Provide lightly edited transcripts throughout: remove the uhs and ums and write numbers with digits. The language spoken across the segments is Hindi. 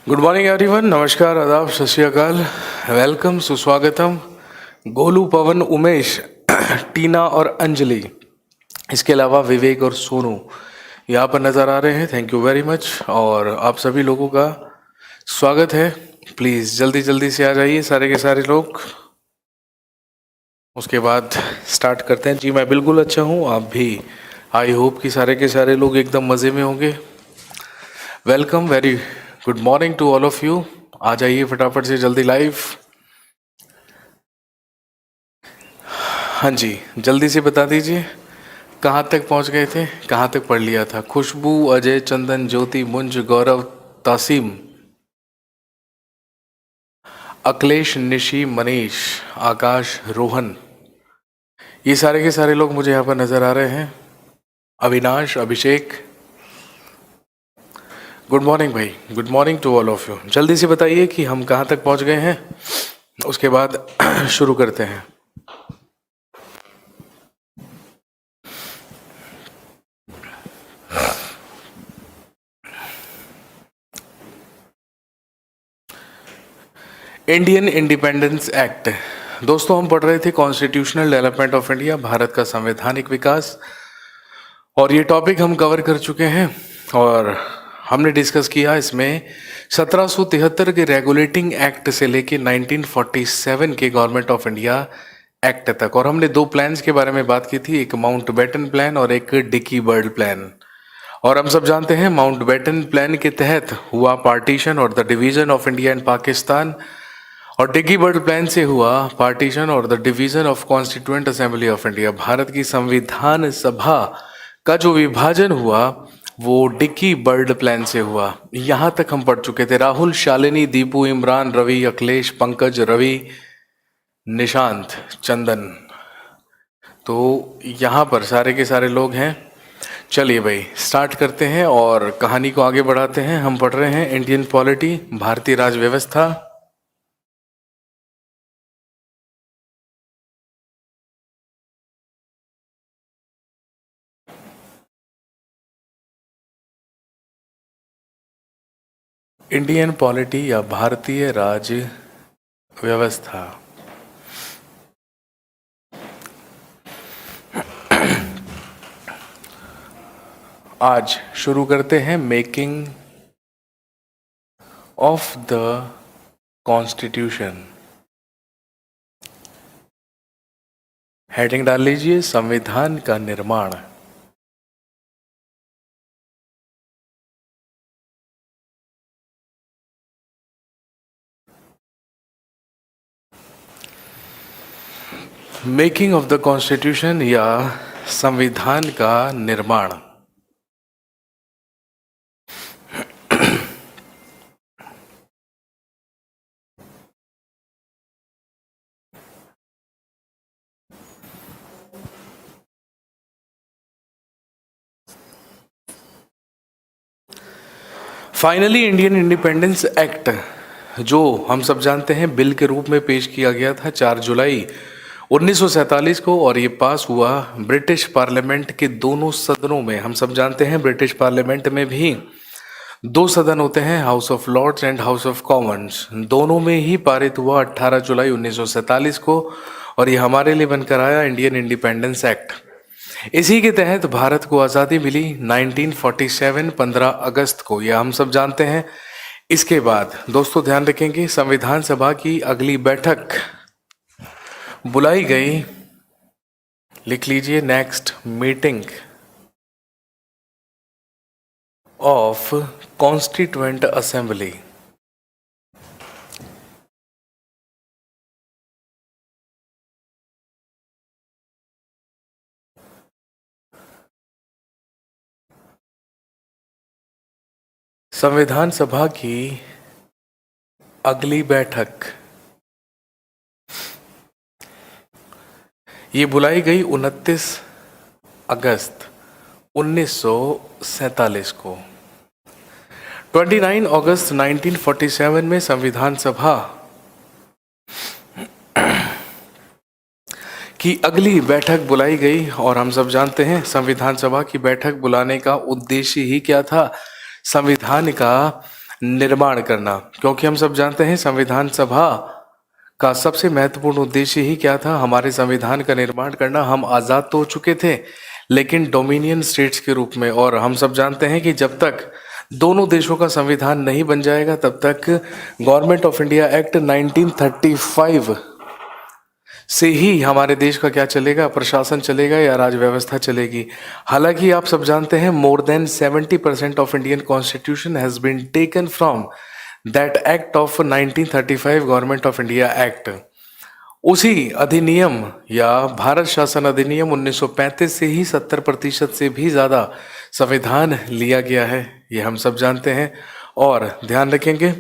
गुड मॉर्निंग एवरीवन, नमस्कार, आदाब, सत श्री अकाल, वेलकम, सुस्वागतम। गोलू, पवन, उमेश, टीना और अंजलि, इसके अलावा विवेक और सोनू यहाँ पर नज़र आ रहे हैं। थैंक यू वेरी मच और आप सभी लोगों का स्वागत है। प्लीज़ जल्दी जल्दी से आ जाइए सारे के सारे लोग, उसके बाद स्टार्ट करते हैं। जी मैं बिल्कुल अच्छा हूँ, आप भी आई होप कि सारे के सारे लोग एकदम मज़े में होंगे। Welcome, very good morning to all of you. आ जाइए फटाफट से जल्दी लाइव। हाँ जी, जल्दी से बता दीजिए कहाँ तक पहुँच गए थे, कहाँ तक पढ़ लिया था। खुशबू, अजय, चंदन, ज्योति, मुंज, गौरव, तासीम, अखिलेश, निशी, मनीष, आकाश, रोहन, ये सारे के सारे लोग मुझे यहाँ पर नज़र आ रहे हैं। अविनाश, अभिषेक, गुड मॉर्निंग भाई, good morning to all of you. जल्दी से बताइए कि हम कहाँ तक पहुँच गए हैं, उसके बाद शुरू करते हैं। Indian independence act. दोस्तों हम पढ़ रहे थे constitutional development of India, Bharat का संवैधानिक विकास, और ये टॉपिक हम कवर कर चुके हैं और हमने डिस्कस किया इसमें 1773 के रेगुलेटिंग एक्ट से लेके 1947 के गवर्नमेंट ऑफ इंडिया एक्ट तक। और हमने दो प्लान्स के बारे में बात की थी, एक माउंट बैटन प्लान और एक डिकी बर्ड प्लान। और हम सब जानते हैं माउंट बैटन प्लान के तहत हुआ पार्टीशन और the division of India and Pakistan, और डिकी बर्ड प्लान से हुआ पार्टीशन और the division of constituent assembly of India. Bharat की संविधान सभा का जो विभाजन हुआ वो डिकी बर्ड प्लान से हुआ। यहाँ तक हम पढ़ चुके थे। राहुल, शालिनी, दीपू, इमरान, रवि, अखिलेश, पंकज, रवि, निशांत, चंदन, तो यहाँ पर सारे के सारे लोग हैं। चलिए भाई स्टार्ट करते हैं और कहानी को आगे बढ़ाते हैं। हम पढ़ रहे हैं इंडियन पॉलिटी, भारतीय राज व्यवस्था। इंडियन पॉलिटी या भारतीय राज व्यवस्था। आज शुरू करते हैं making of the constitution. Heading डाल लीजिए संविधान का निर्माण। मेकिंग ऑफ द कॉन्स्टिट्यूशन या संविधान का निर्माण। फाइनली इंडियन इंडिपेंडेंस एक्ट, जो हम सब जानते हैं बिल के रूप में पेश किया गया था 4 जुलाई 1947 को, और ये पास हुआ ब्रिटिश पार्लियामेंट के दोनों सदनों में। हम सब जानते हैं ब्रिटिश पार्लियामेंट में भी 2 सदन होते हैं, House of Lords and House of Commons. दोनों में ही पारित हुआ 18 जुलाई 1947 को, और ये हमारे लिए बनकर आया इंडियन इंडिपेंडेंस एक्ट। इसी के तहत भारत को आज़ादी मिली 1947 15 अगस्त को, यह हम सब जानते हैं। इसके बाद दोस्तों ध्यान रखेंगे, संविधान सभा की अगली बैठक बुलाई गई, लिख लीजिए next meeting of constituent assembly. संविधान सभा की अगली बैठक ये बुलाई गई 29 अगस्त 1947 को। 29 अगस्त 1947 में संविधान सभा की अगली बैठक बुलाई गई, और हम सब जानते हैं संविधान सभा की बैठक बुलाने का उद्देश्य ही क्या था, संविधान का निर्माण करना, क्योंकि हम सब जानते हैं संविधान सभा का सबसे महत्वपूर्ण उद्देश्य ही क्या था, हमारे संविधान का निर्माण करना। हम आज़ाद तो हो चुके थे लेकिन डोमिनियन स्टेट्स के रूप में, और हम सब जानते हैं कि जब तक दोनों देशों का संविधान नहीं बन जाएगा तब तक गवर्नमेंट ऑफ इंडिया एक्ट 1935 से ही हमारे देश का क्या चलेगा, प्रशासन चलेगा या राज व्यवस्था चलेगी। हालांकि आप सब जानते हैं more than 70% of Indian constitution has been taken from that act of 1935 Government of India Act. उसी अधिनियम या भारत शासन अधिनियम 1935 से ही 70% से भी ज़्यादा संविधान लिया गया है, ये हम सब जानते हैं। और ध्यान रखेंगे,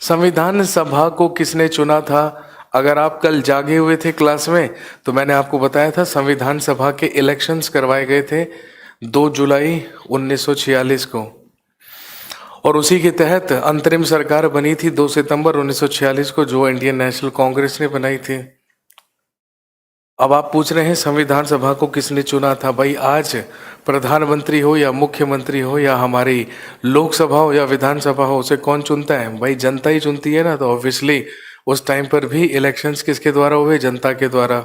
संविधान सभा को किसने चुना था। अगर आप कल जागे हुए थे क्लास में तो मैंने आपको बताया था संविधान सभा के इलेक्शंस करवाए गए थे 2 जुलाई 1946 को, और उसी के तहत अंतरिम सरकार बनी थी 2 सितंबर 1946 को, जो इंडियन नेशनल कांग्रेस ने बनाई थी। अब आप पूछ रहे हैं संविधान सभा को किसने चुना था। भाई आज प्रधानमंत्री हो या मुख्यमंत्री हो या हमारी लोकसभा हो या विधानसभा हो, उसे कौन चुनता है, भाई जनता ही चुनती है ना। तो ऑब्वियसली उस टाइम पर भी इलेक्शंस किसके द्वारा हुए, जनता के द्वारा।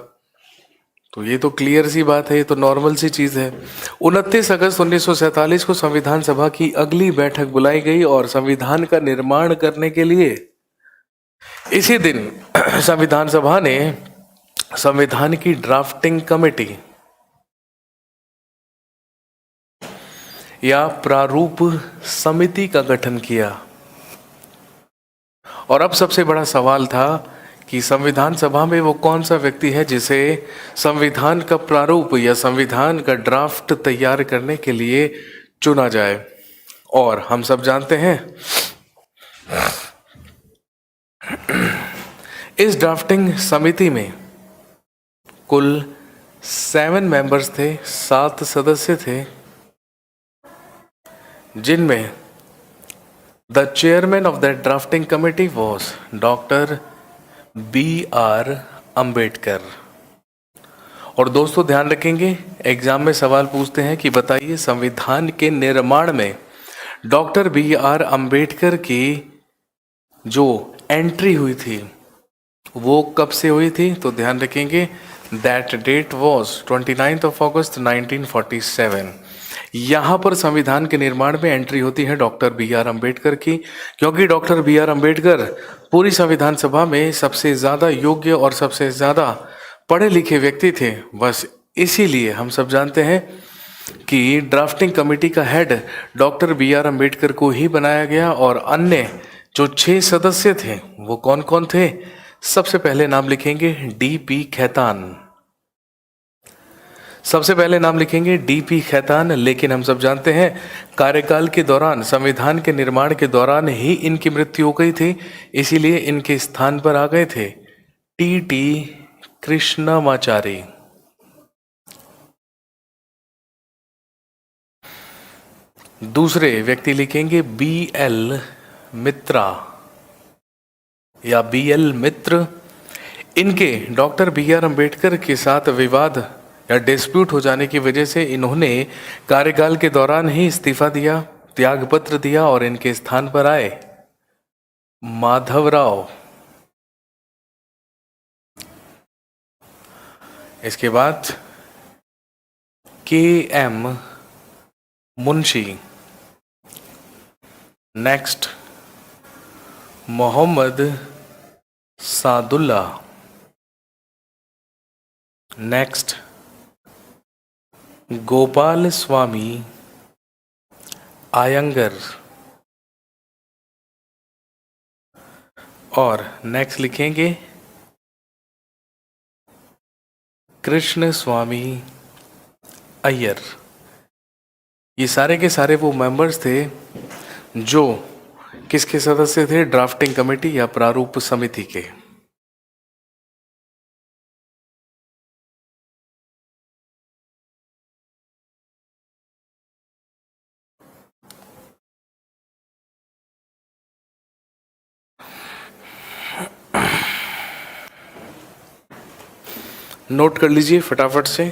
तो ये तो क्लियर सी बात है, ये तो नॉर्मल सी चीज है। 29 अगस्त 1947 को संविधान सभा की अगली बैठक बुलाई गई और संविधान का निर्माण करने के लिए इसी दिन संविधान सभा ने संविधान की ड्राफ्टिंग कमेटी या प्रारूप समिति का गठन किया। और अब सबसे बड़ा सवाल था कि संविधान सभा में वो कौन सा व्यक्ति है जिसे संविधान का प्रारूप या संविधान का ड्राफ्ट तैयार करने के लिए चुना जाए। और हम सब जानते हैं इस ड्राफ्टिंग समिति में कुल 7 मेंबर्स थे, 7 सदस्य थे, जिनमें the chairman of that drafting committee was doctor B.R. Ambedkar. और दोस्तों ध्यान रखेंगे, एग्जाम में सवाल पूछते हैं कि बताइए संविधान के निर्माण में डॉक्टर B.R. अम्बेडकर की जो एंट्री हुई थी वो कब से हुई थी। तो ध्यान रखेंगे, दैट डेट वॉज 29 अगस्त 1947। यहाँ पर संविधान के निर्माण में एंट्री होती है डॉक्टर B.R. अम्बेडकर की, क्योंकि डॉक्टर B.R. अम्बेडकर पूरी संविधान सभा में सबसे ज़्यादा योग्य और सबसे ज़्यादा पढ़े लिखे व्यक्ति थे। बस इसीलिए हम सब जानते हैं कि ड्राफ्टिंग कमेटी का हेड डॉक्टर B.R. अम्बेडकर को ही बनाया गया। और अन्य जो 6 सदस्य थे वो कौन कौन थे। सबसे पहले नाम लिखेंगे D.P. खैतान, सबसे पहले नाम लिखेंगे D.P. खैतान। लेकिन हम सब जानते हैं कार्यकाल के दौरान, संविधान के निर्माण के दौरान ही इनकी मृत्यु हो गई थी, इसीलिए इनके स्थान पर आ गए थे T.T. कृष्णमाचारी। दूसरे व्यक्ति लिखेंगे B.L. मित्रा या B.L. मित्र। इनके डॉक्टर B.R. अम्बेडकर के साथ विवाद या डिस्प्यूट हो जाने की वजह से इन्होंने कार्यकाल के दौरान ही इस्तीफा दिया, त्यागपत्र दिया, और इनके स्थान पर आए माधवराव। इसके बाद K.M. Munshi. Next Mohammad Saadulla. Next Gopalaswami Ayyangar. और नेक्स्ट लिखेंगे कृष्ण स्वामी अय्यर। ये सारे के सारे वो मेंबर्स थे जो किसके सदस्य थे, ड्राफ्टिंग कमेटी या प्रारूप समिति के। नोट कर लीजिए फटाफट से।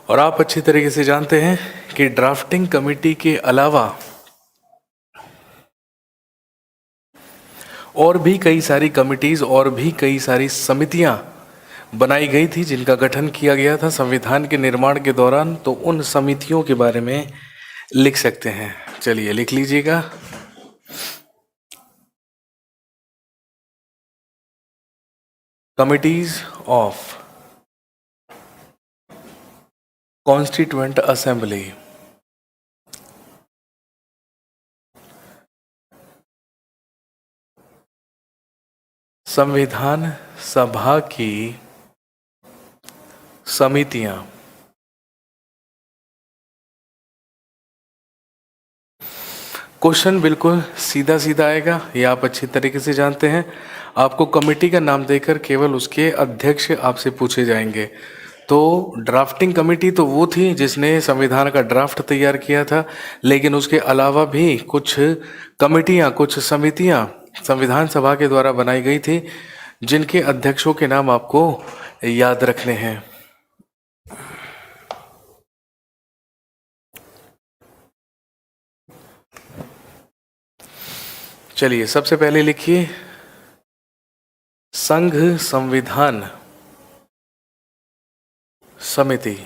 और आप अच्छी तरीके से जानते हैं कि ड्राफ्टिंग कमेटी के अलावा और भी कई सारी कमिटीज और भी कई सारी समितियां बनाई गई थी जिनका गठन किया गया था संविधान के निर्माण के दौरान। तो उन समितियों के बारे में लिख सकते हैं। चलिए लिख लीजिएगा। Committees of constituent assembly. संविधान सभा की समितियां। क्वेश्चन बिल्कुल सीधा सीधा आएगा, ये आप अच्छी तरीके से जानते हैं। आपको कमेटी का नाम देकर केवल उसके अध्यक्ष आपसे पूछे जाएंगे। तो ड्राफ्टिंग कमेटी तो वो थी जिसने संविधान का ड्राफ्ट तैयार किया था, लेकिन उसके अलावा भी कुछ कमेटियां, कुछ समितियां संविधान सभा के द्वारा बनाई गई थी जिनके अध्यक्षों के नाम आपको याद रखने हैं। चलिए सबसे पहले लिखिए संघ संविधान समिति।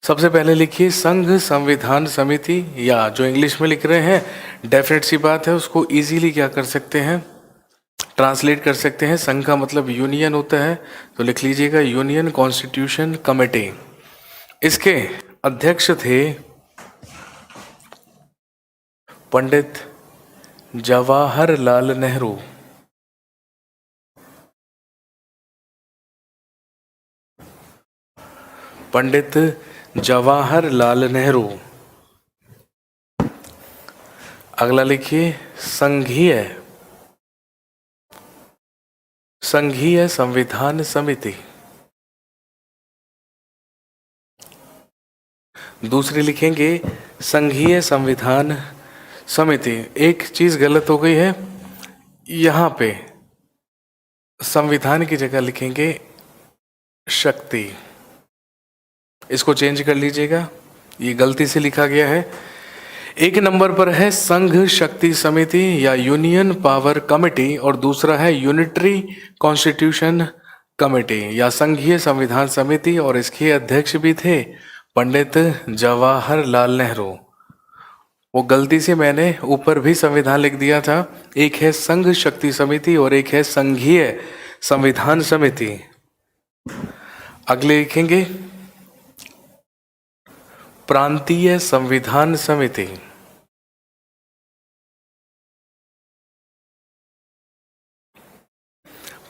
सबसे पहले लिखिए संघ संविधान समिति, या जो इंग्लिश में लिख रहे हैं डेफिनेट सी बात है उसको इजीली क्या कर सकते हैं, ट्रांसलेट कर सकते हैं। संघ का मतलब यूनियन होता है, तो लिख लीजिएगा यूनियन कॉन्स्टिट्यूशन कमेटी। इसके अध्यक्ष थे पंडित जवाहरलाल नेहरू। पंडित जवाहरलाल नेहरू। अगला लिखिए संघीय संविधान समिति। दूसरी लिखेंगे संघीय संविधान समिति। एक चीज गलत हो गई है, यहां पे संविधान की जगह लिखेंगे शक्ति। इसको चेंज कर लीजिएगा, ये गलती से लिखा गया है। एक नंबर पर है संघ शक्ति समिति या यूनियन पावर कमेटी, और दूसरा है यूनिटरी कॉन्स्टिट्यूशन कमेटी या संघीय संविधान समिति, और इसके अध्यक्ष भी थे पंडित जवाहरलाल नेहरू। वो गलती से मैंने ऊपर भी संविधान लिख दिया था। एक है संघ शक्ति समिति और एक है संघीय संविधान समिति। अगले लिखेंगे प्रांतीय संविधान समिति।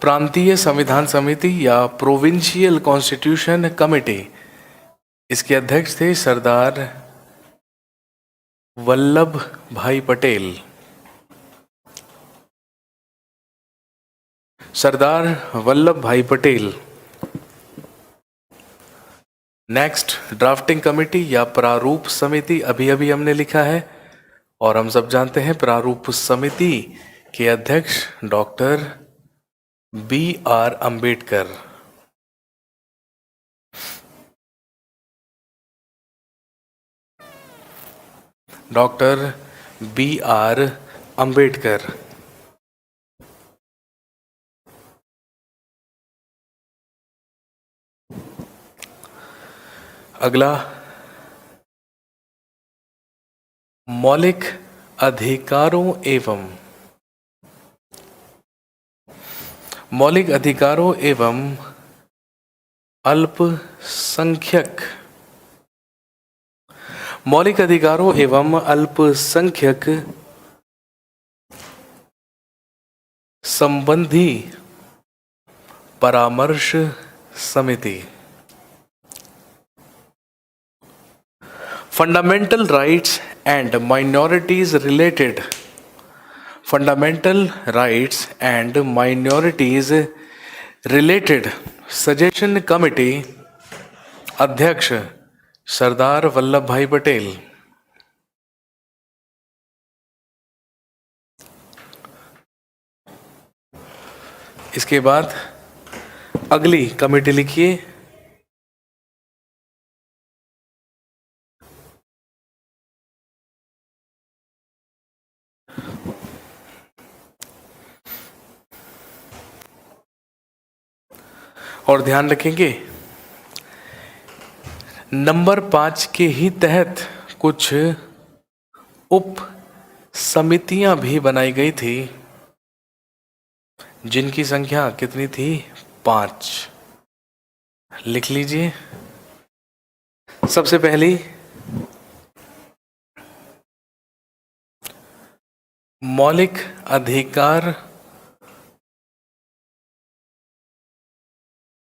प्रांतीय संविधान समिति या प्रोविंशियल कॉन्स्टिट्यूशन कमेटी, इसके अध्यक्ष थे सरदार वल्लभ भाई पटेल। सरदार वल्लभ भाई पटेल। नेक्स्ट ड्राफ्टिंग कमेटी या प्रारूप समिति, अभी अभी हमने लिखा है और हम सब जानते हैं प्रारूप समिति के अध्यक्ष doctor B.R. Ambedkar. Doctor B.R. Ambedkar. अगला मौलिक अधिकारों एवं अल्पसंख्यक संबंधी परामर्श समिति। Fundamental rights and minorities related suggestion committee, अध्यक्ष सरदार वल्लभ भाई पटेल। इसके बाद अगली कमेटी लिखिए और ध्यान रखेंगे नंबर 5 के ही तहत कुछ उप समितियां भी बनाई गई थी, जिनकी संख्या कितनी थी? 5। लिख लीजिए। सबसे पहली मौलिक अधिकार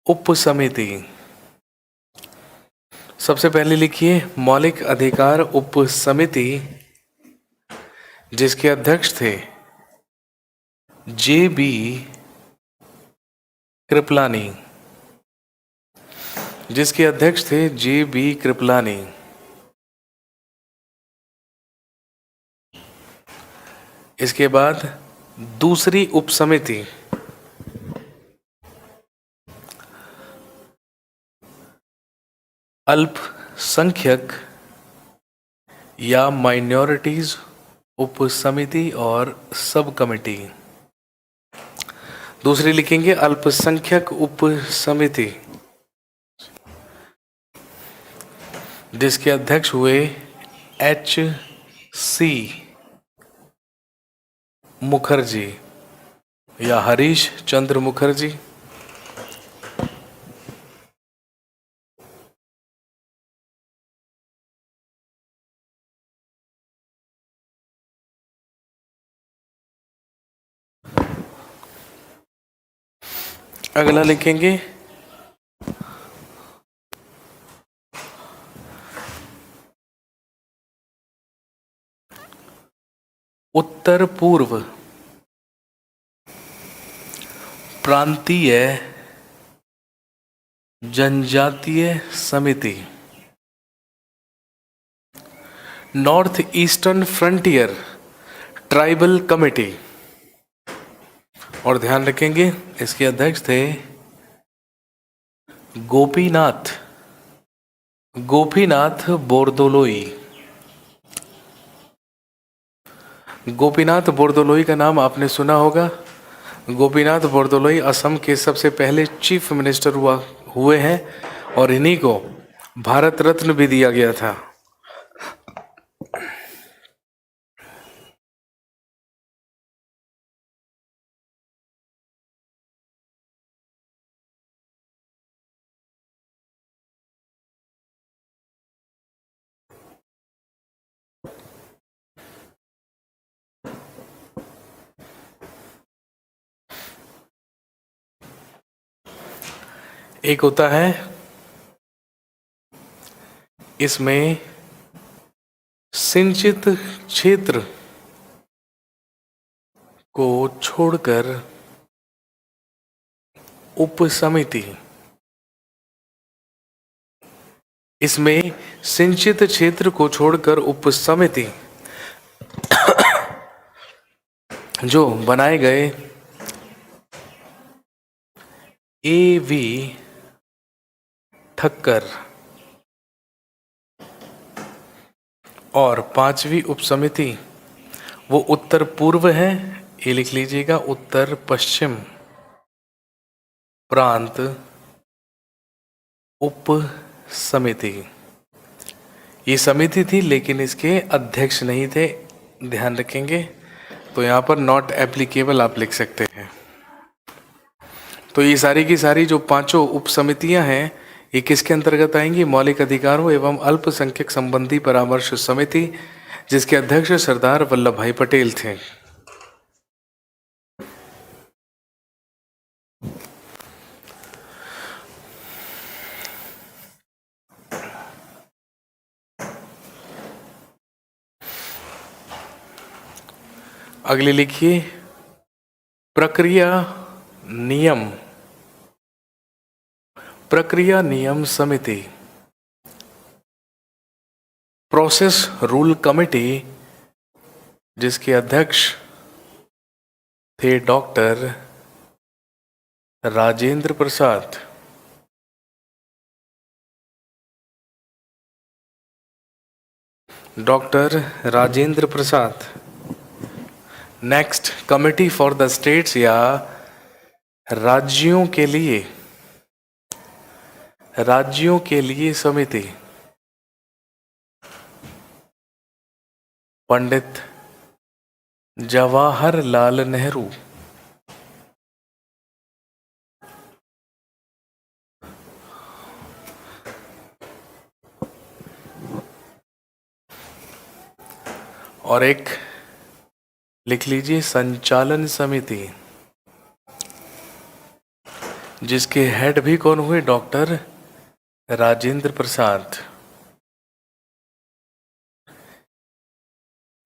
उप समिति। सबसे पहले लिखिए मौलिक अधिकार उप समिति, जिसके अध्यक्ष थे JB कृपलानी। जिसके अध्यक्ष थे JB कृपलानी। इसके बाद दूसरी उप समिति अल्पसंख्यक या माइनॉरिटीज उप समिति और सब कमेटी। दूसरी लिखेंगे अल्पसंख्यक उप समिति, जिसके अध्यक्ष हुए HC मुखर्जी या हरीश चंद्र मुखर्जी। अगला लिखेंगे उत्तर पूर्व प्रांतीय जनजातीय समिति, north eastern frontier tribal committee. और ध्यान रखेंगे इसके अध्यक्ष थे गोपीनाथ बोरदोलोई। गोपीनाथ बोरदोलोई का नाम आपने सुना होगा। गोपीनाथ बोरदोलोई असम के सबसे पहले चीफ मिनिस्टर हुए हैं और इन्हीं को भारत रत्न भी दिया गया था। एक होता है इसमें सिंचित क्षेत्र को छोड़कर उप समिति। इसमें सिंचित क्षेत्र को छोड़कर उप समिति जो बनाए गए AV ठक्कर और 5वीं उपसमिति वो उत्तर पूर्व है, ये लिख लीजिएगा उत्तर पश्चिम प्रांत उप समिति। ये समिति थी लेकिन इसके अध्यक्ष नहीं थे, ध्यान रखेंगे। तो यहाँ पर नॉट एप्लीकेबल आप लिख सकते हैं। तो ये सारी की सारी जो 5 उप समितियाँ हैं ये किसके अंतर्गत आएंगी? मौलिक अधिकारों एवं अल्पसंख्यक संबंधी परामर्श समिति, जिसके अध्यक्ष सरदार वल्लभ भाई पटेल थे। अगले लिखिए प्रक्रिया नियम समिति, प्रोसेस रूल कमेटी, जिसके अध्यक्ष थे doctor Rajendra Prasad. Next committee for the states या राज्यों के लिए राज्यों के लिए समिति, पंडित जवाहरलाल नेहरू। और एक लिख लीजिए संचालन समिति, जिसके हेड भी कौन हुए? डॉक्टर राजेंद्र प्रसाद।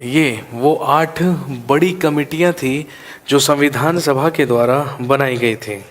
ये वो 8 बड़ी कमिटियां थी जो संविधान सभा के द्वारा बनाई गई थी।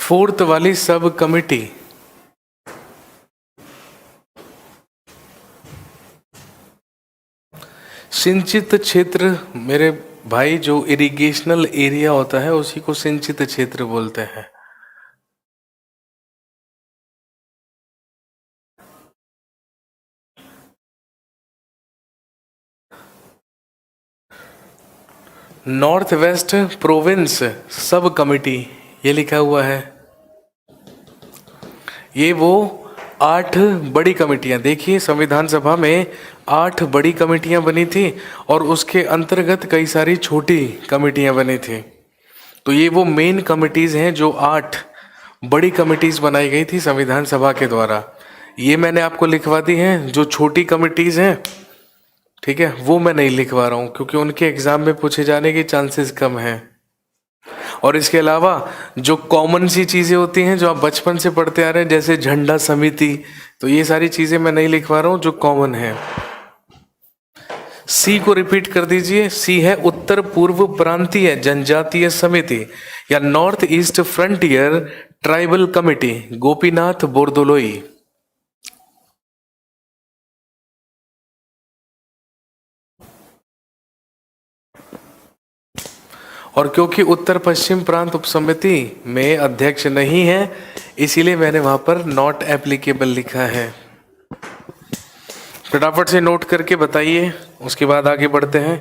फोर्थ वाली सब कमिटी सिंचित क्षेत्र, मेरे भाई, जो इरिगेशनल एरिया होता है उसी को सिंचित क्षेत्र बोलते हैं। नॉर्थ वेस्ट प्रोविंस सब कमिटी, ये लिखा हुआ है। ये वो 8 बड़ी कमिटियां, देखिए संविधान सभा में 8 बड़ी कमिटियां बनी थी और उसके अंतर्गत कई सारी छोटी कमिटियां बनी थी। तो ये वो मेन कमिटीज हैं जो 8 बड़ी कमिटीज बनाई गई थी संविधान सभा के द्वारा। ये मैंने आपको लिखवा दी हैं। जो छोटी कमिटीज हैं, ठीक है, वो मैं नहीं लिखवा रहा हूँ क्योंकि उनके एग्जाम में पूछे जाने के चांसेस कम हैं। और इसके अलावा जो कॉमन सी चीज़ें होती हैं जो आप बचपन से पढ़ते आ रहे हैं, जैसे झंडा समिति, तो ये सारी चीज़ें मैं नहीं लिखवा रहा हूँ जो कॉमन है। सी को रिपीट कर दीजिए। सी है उत्तर पूर्व प्रांतीय जनजातीय समिति या north east frontier tribal committee, Gopinath Bordoloi. और क्योंकि उत्तर पश्चिम प्रांत उपसमिति में अध्यक्ष नहीं है, इसीलिए मैंने वहां पर नॉट एप्लीकेबल लिखा है। फटाफट से नोट करके बताइए, उसके बाद आगे बढ़ते हैं।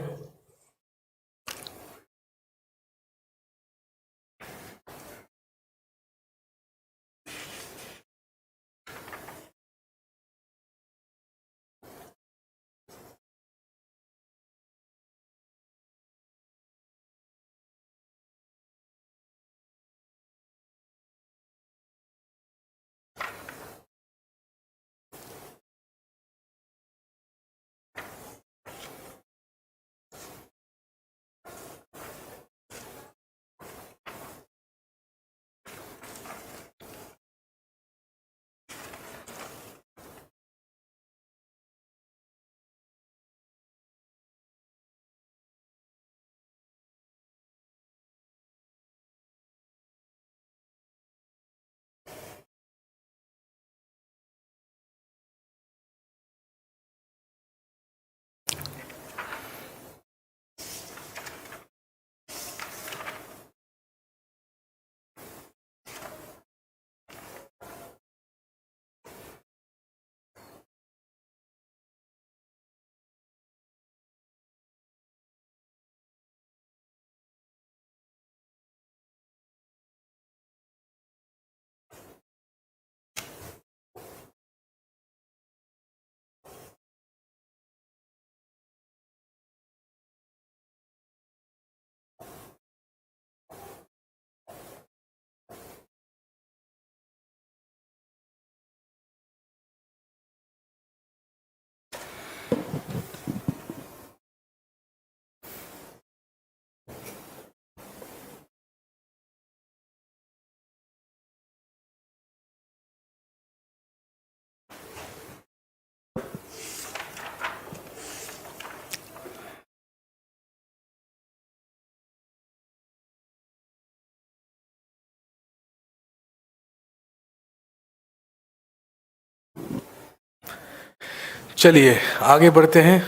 चलिए आगे बढ़ते हैं।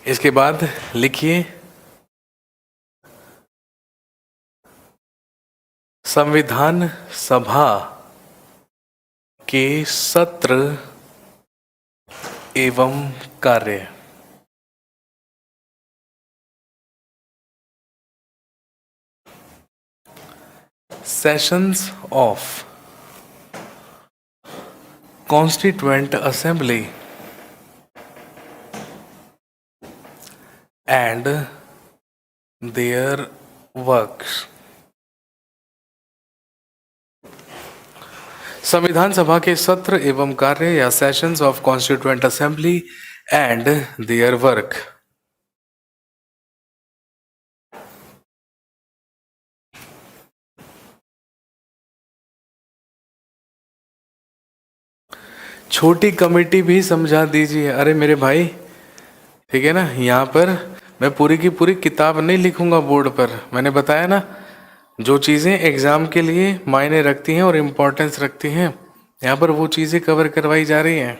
इसके बाद लिखिए संविधान सभा के सत्र एवं कार्य। Sessions of constituent assembly and there works. संविधान सभा के सत्र एवं कार्य या sessions of constituent assembly and their work. छोटी कमेटी भी समझा दीजिए। अरे मेरे भाई, ठीक है ना, यहाँ पर मैं पूरी की पूरी किताब नहीं लिखूंगा बोर्ड पर। मैंने बताया ना, जो चीज़ें एग्जाम के लिए मायने रखती हैं और इम्पोर्टेंस रखती हैं, यहाँ पर वो चीज़ें कवर करवाई जा रही हैं।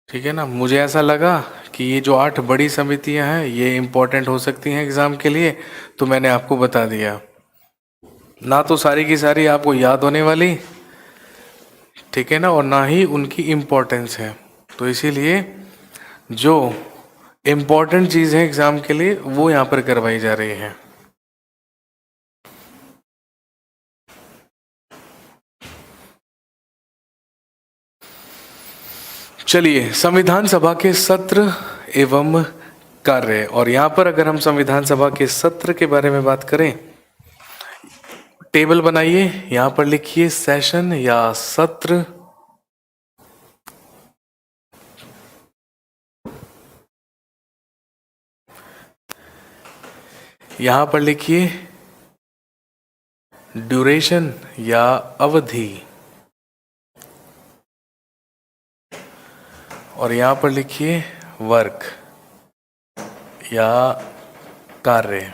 ठीक है ना। मुझे ऐसा लगा कि ये जो 8 बड़ी समितियां हैं ये इम्पोर्टेंट हो सकती हैं एग्जाम के लिए, तो मैंने आपको बता दिया। ना तो सारी की सारी आपको याद होने वाली, ठीक है ना, और ना ही उनकी इम्पोर्टेंस है। तो इसीलिए जो इम्पोर्टेंट चीज़ है एग्जाम के लिए वो यहाँ पर करवाई जा रही है। चलिए, संविधान सभा के सत्र एवं कार्य। और यहाँ पर अगर हम संविधान सभा के सत्र के बारे में बात करें, टेबल बनाइए, यहाँ पर लिखिए सेशन या सत्र। यहाँ पर लिखिए ड्यूरेशन या अवधि, और यहाँ पर लिखिए वर्क या कार्य।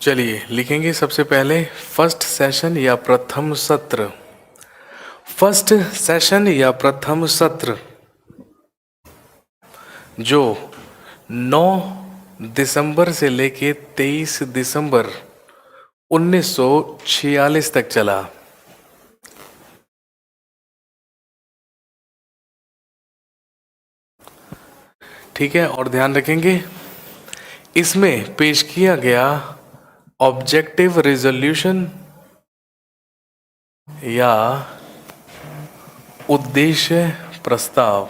चलिए लिखेंगे सबसे पहले फर्स्ट सेशन या प्रथम सत्र। फर्स्ट सेशन या प्रथम सत्र जो 9 दिसंबर से लेके 23 दिसंबर 1946 तक चला। ठीक है, और ध्यान रखेंगे इसमें पेश किया गया ऑब्जेक्टिव रेजोल्यूशन या उद्देश्य प्रस्ताव।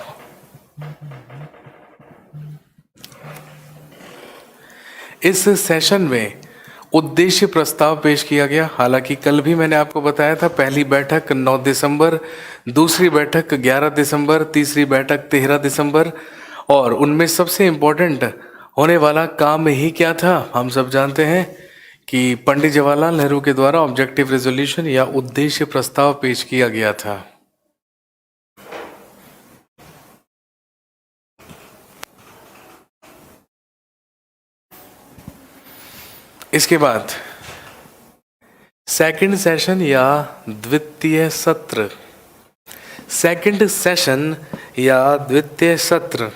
इस सेशन में उद्देश्य प्रस्ताव पेश किया गया। हालांकि कल भी मैंने आपको बताया था, पहली बैठक 9 दिसंबर, दूसरी बैठक 11 दिसंबर, तीसरी बैठक 13 दिसंबर, और उनमें सबसे इम्पोर्टेंट होने वाला काम ही क्या था, हम सब जानते हैं कि पंडित जवाहरलाल नेहरू के द्वारा ऑब्जेक्टिव रेजोल्यूशन या उद्देश्य प्रस्ताव पेश किया गया था। इसके बाद सेकंड सेशन या द्वितीय सत्र। सेकंड सेशन या द्वितीय सत्र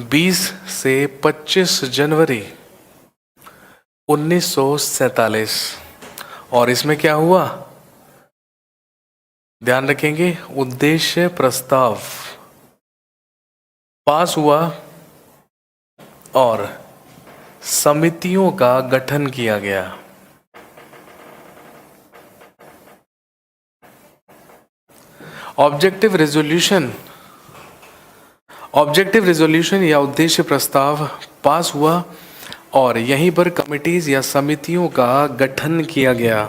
20 से 25 जनवरी 1947। और इसमें क्या हुआ, ध्यान रखेंगे, उद्देश्य प्रस्ताव पास हुआ और समितियों का गठन किया गया। ऑब्जेक्टिव रेजोल्यूशन, ऑब्जेक्टिव रेजोल्यूशन या उद्देश्य प्रस्ताव पास हुआ और यहीं पर कमिटीज या समितियों का गठन किया गया।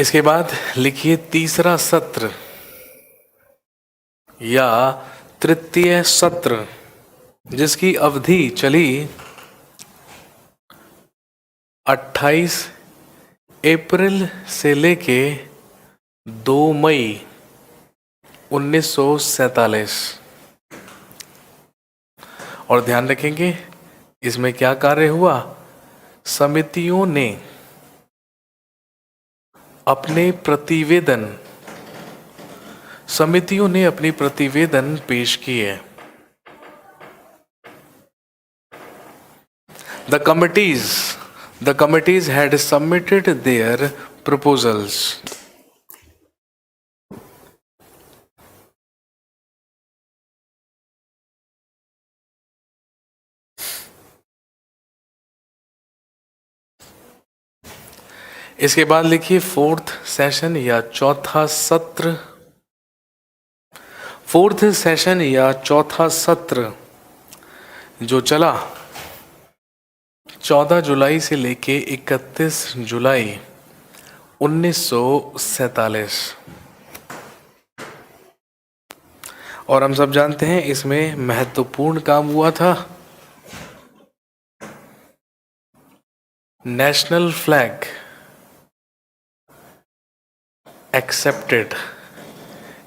इसके बाद लिखिए तीसरा सत्र या तृतीय सत्र, जिसकी अवधि चली 28 अप्रैल से लेके 2 मई 1947। और ध्यान रखेंगे इसमें क्या कार्य हुआ, समितियों ने अपने प्रतिवेदन पेश किए। The committees had submitted their proposals. इसके बाद लिखिए फोर्थ सेशन या चौथा सत्र। फोर्थ सेशन या चौथा सत्र जो चला 14 जुलाई से लेके 31 जुलाई 1947। और हम सब जानते हैं इसमें महत्वपूर्ण काम हुआ था। नेशनल फ्लैग एक्सेप्टेड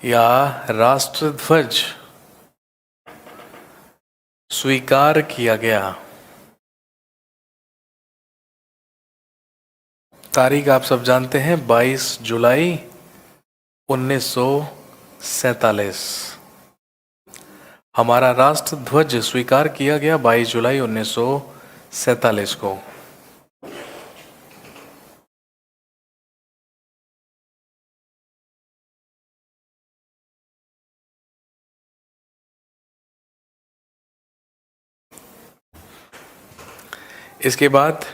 या राष्ट्रध्वज स्वीकार किया गया। तारीख आप सब जानते हैं 22 जुलाई 1947। हमारा राष्ट्रध्वज स्वीकार किया गया 22 जुलाई 1947 को। इसके बाद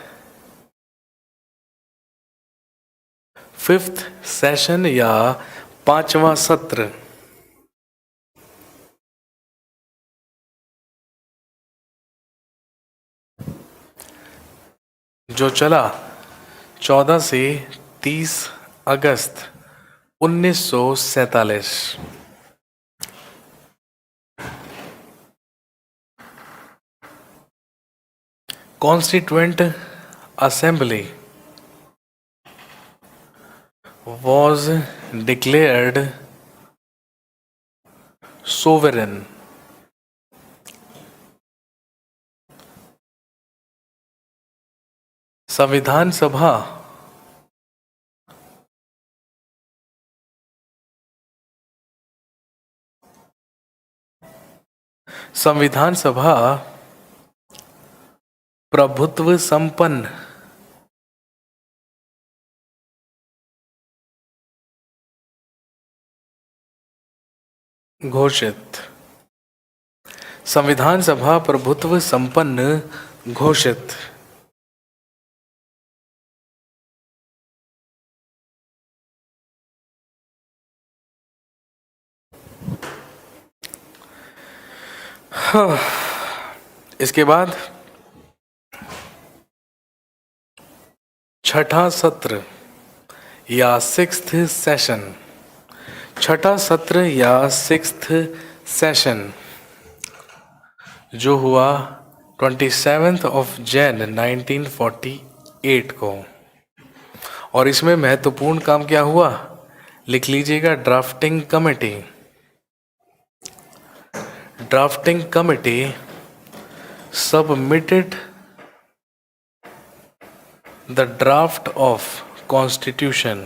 फिफ्थ सेशन या पांचवा सत्र जो चला 14 से 30 अगस्त 1947। Constituent Assembly was declared sovereign. संविधान सभा प्रभुत्व संपन्न घोषित। संविधान सभा प्रभुत्व संपन्न घोषित। इसके बाद छठा सत्र या सिक्स्थ सेशन, छठा सत्र या सिक्स्थ सेशन जो हुआ 27 जनवरी 1948 को। और इसमें महत्वपूर्ण काम क्या हुआ, लिख लीजिएगा drafting committee. Drafting committee submitted the draft of constitution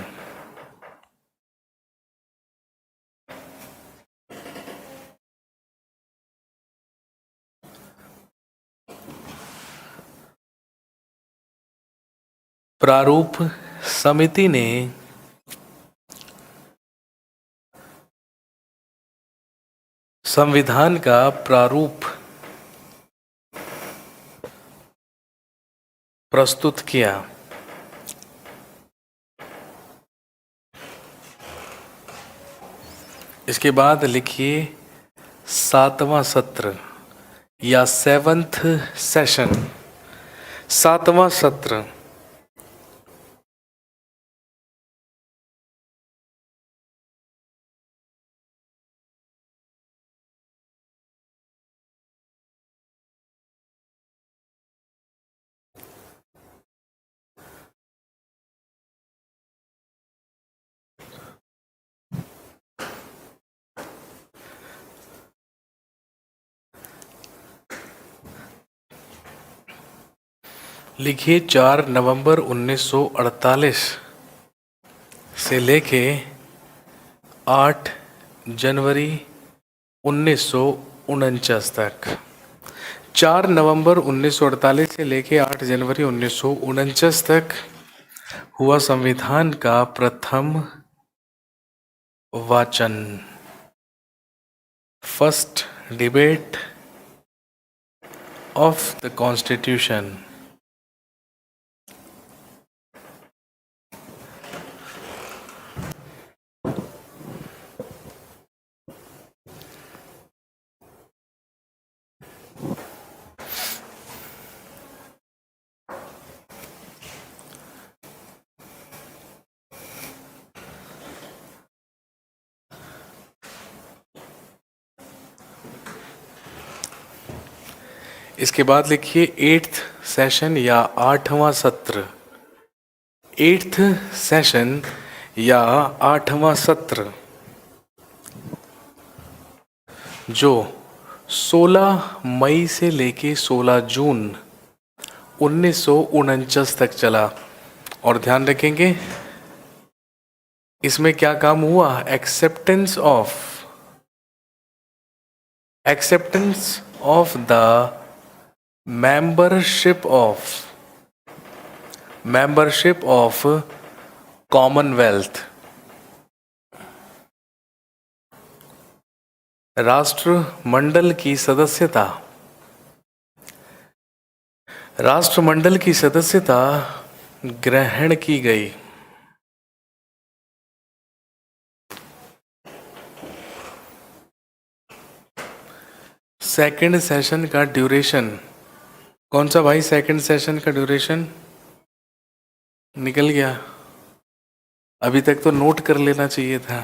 प्रारूप समिति ने संविधान का प्रारूप प्रस्तुत किया। इसके बाद लिखिए 7वां सत्र या 7th सेशन। 7वां सत्र लिखिए 4 नवंबर 1948 से लेके 8 जनवरी 1949 तक। 4 नवंबर 1948 से लेके 8 जनवरी 1949 तक हुआ संविधान का प्रथम वाचन, first debate of the constitution. इसके बाद लिखिए 8th सेशन या 8वां सत्र। 8th सेशन या 8वां सत्र जो 16 मई से लेके 16 जून 1949 तक चला। और ध्यान रखेंगे इसमें क्या काम हुआ, acceptance of the membership of Commonwealth. राष्ट्रमंडल की सदस्यता ग्रहण की गई। सेकंड सेशन का ड्यूरेशन कौन सा भाई? सेकंड सेशन का ड्यूरेशन निकल गया, अभी तक तो नोट कर लेना चाहिए था।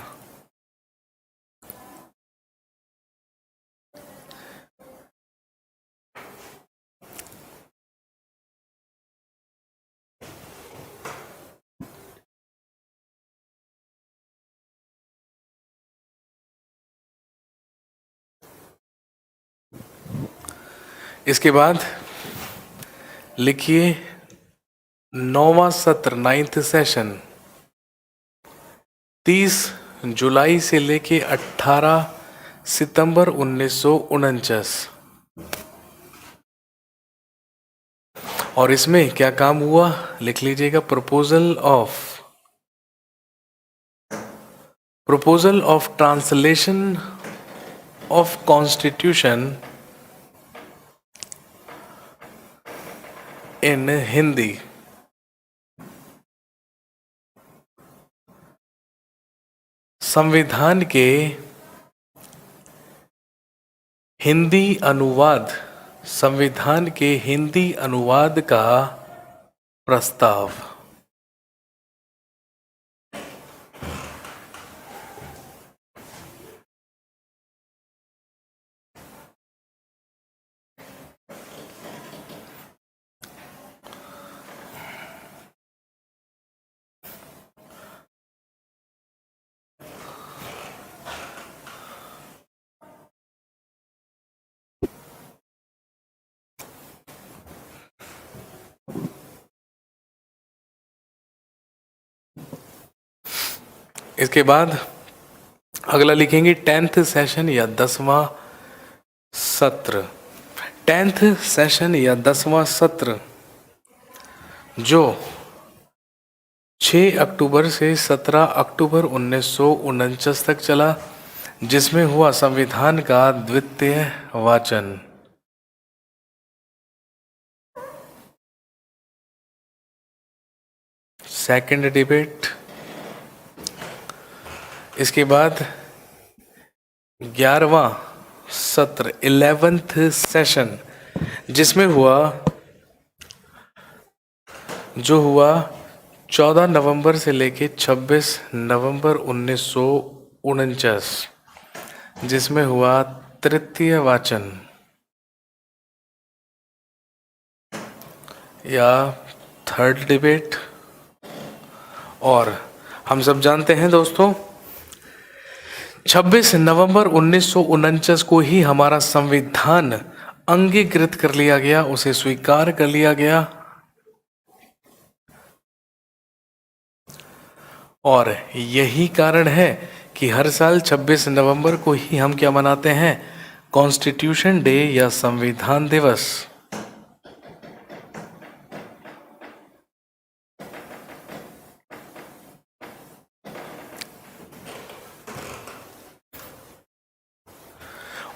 इसके बाद लिखिए 9वां सत्र, 9th सेशन 30 जुलाई से लेके 18 सितंबर 1949। और इसमें क्या काम हुआ लिख लीजिएगा, proposal of translation of constitution in Hindi. संविधान के हिंदी अनुवाद का प्रस्ताव। इसके बाद अगला लिखेंगे 10th सेशन या 10वां सत्र। 10th सेशन या 10वां सत्र जो 6 अक्टूबर से 17 अक्टूबर 1949 तक चला, जिसमें हुआ संविधान का द्वितीय वाचन। सेकंड डिबेट, इसके बाद 11वां सत्र 11th सेशन, जिसमें जो हुआ 14 नवंबर से लेके 26 नवंबर 1949, जिसमें हुआ तृतीय वाचन या थर्ड डिबेट। और हम सब जानते हैं दोस्तों, 26 नवंबर 1949 को ही हमारा संविधान अंगीकृत कर लिया गया, उसे स्वीकार कर लिया गया। और यही कारण है कि हर साल 26 नवंबर को ही हम क्या मनाते हैं, कॉन्स्टिट्यूशन डे या संविधान दिवस।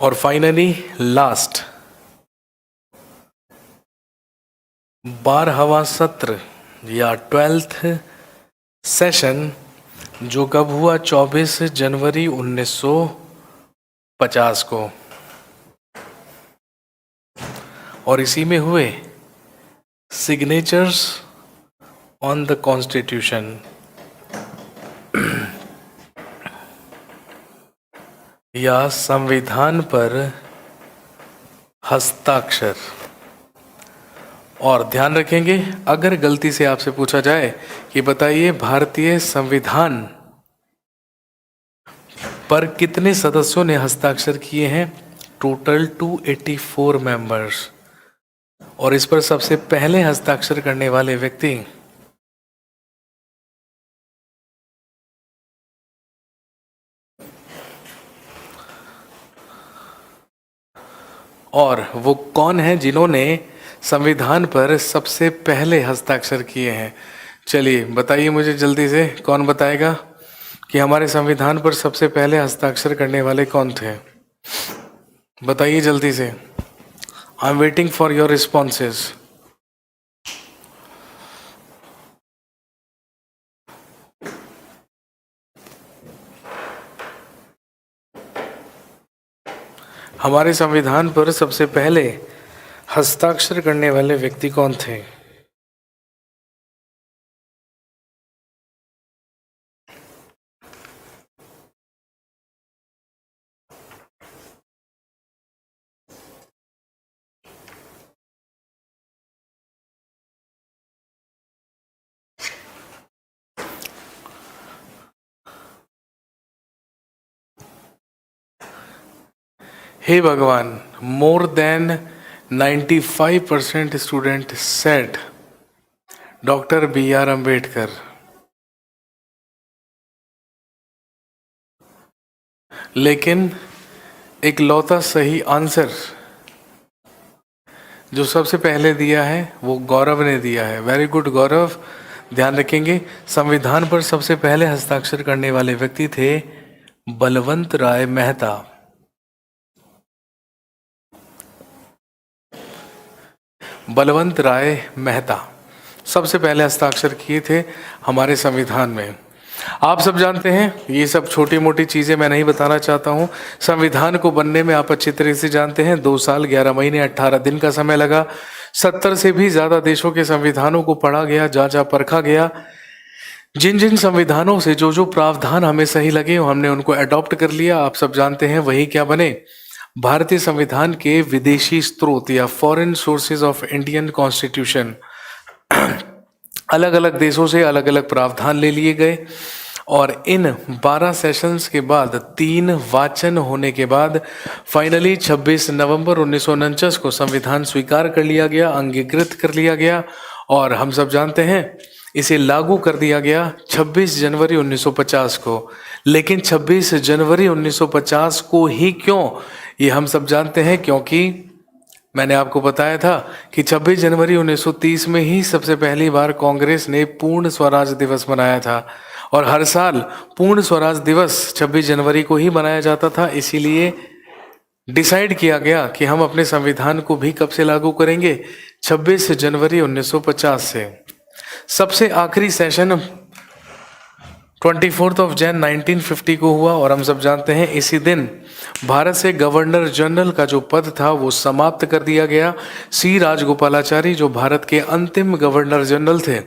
और फाइनली लास्ट 12वां सत्र या 12th सेशन, जो कब हुआ, 24 जनवरी 1950 को। और इसी में हुए सिग्नेचर्स ऑन द कॉन्स्टिट्यूशन या संविधान पर हस्ताक्षर। और ध्यान रखेंगे, अगर गलती से आपसे पूछा जाए कि बताइए भारतीय संविधान पर कितने सदस्यों ने हस्ताक्षर किए हैं, टोटल 284 मेंबर्स। और इस पर सबसे पहले हस्ताक्षर करने वाले व्यक्ति और वो कौन है जिन्होंने संविधान पर सबसे पहले हस्ताक्षर किए हैं? चलिए बताइए मुझे जल्दी से, कौन बताएगा कि हमारे संविधान पर सबसे पहले हस्ताक्षर करने वाले कौन थे? बताइए जल्दी से, I am waiting for your responses. हमारे संविधान पर सबसे पहले हस्ताक्षर करने वाले व्यक्ति कौन थे? हे भगवान, more than 95% student said doctor BR Ambedkar. लेकिन एक लौता सही आंसर जो सबसे पहले दिया है वो गौरव ने दिया है। वेरी गुड गौरव। ध्यान रखेंगे, संविधान पर सबसे पहले हस्ताक्षर करने वाले व्यक्ति थे बलवंत राय मेहता। बलवंत राय मेहता सबसे पहले हस्ताक्षर किए थे हमारे संविधान में। आप सब जानते हैं, ये सब छोटी मोटी चीज़ें मैं नहीं बताना चाहता हूँ। संविधान को बनने में आप अच्छी तरह से जानते हैं 2 साल 11 महीने 18 दिन का समय लगा। 70 से भी ज़्यादा देशों के संविधानों को पढ़ा गया, जांचा परखा गया। जिन जिन संविधानों से जो जो प्रावधान हमें सही लगे हमने उनको अडॉप्ट कर लिया। आप सब जानते हैं वही क्या बने, भारतीय संविधान के विदेशी स्रोत या foreign sources of Indian constitution. अलग अलग देशों से अलग अलग प्रावधान ले लिए गए और इन 12 सेशंस के बाद 3 वाचन होने के बाद फाइनली 26 नवंबर 1949 को संविधान स्वीकार कर लिया गया, अंगीकृत कर लिया गया। और हम सब जानते हैं इसे लागू कर दिया गया 26 जनवरी 1950 को। लेकिन 26 जनवरी 1950 को ही क्यों, ये हम सब जानते हैं, क्योंकि मैंने आपको बताया था कि 26 जनवरी 1930 में ही सबसे पहली बार कांग्रेस ने पूर्ण स्वराज दिवस मनाया था। और हर साल पूर्ण स्वराज दिवस 26 जनवरी को ही मनाया जाता था। इसीलिए डिसाइड किया गया कि हम अपने संविधान को भी कब से लागू करेंगे, 26 जनवरी 1950 से। सबसे आखिरी सेशन 24 जनवरी 1950 को हुआ और हम सब जानते हैं इसी दिन भारत से गवर्नर जनरल का जो पद था वो समाप्त कर दिया गया। सी राजगोपालाचारी जो भारत के अंतिम गवर्नर जनरल थे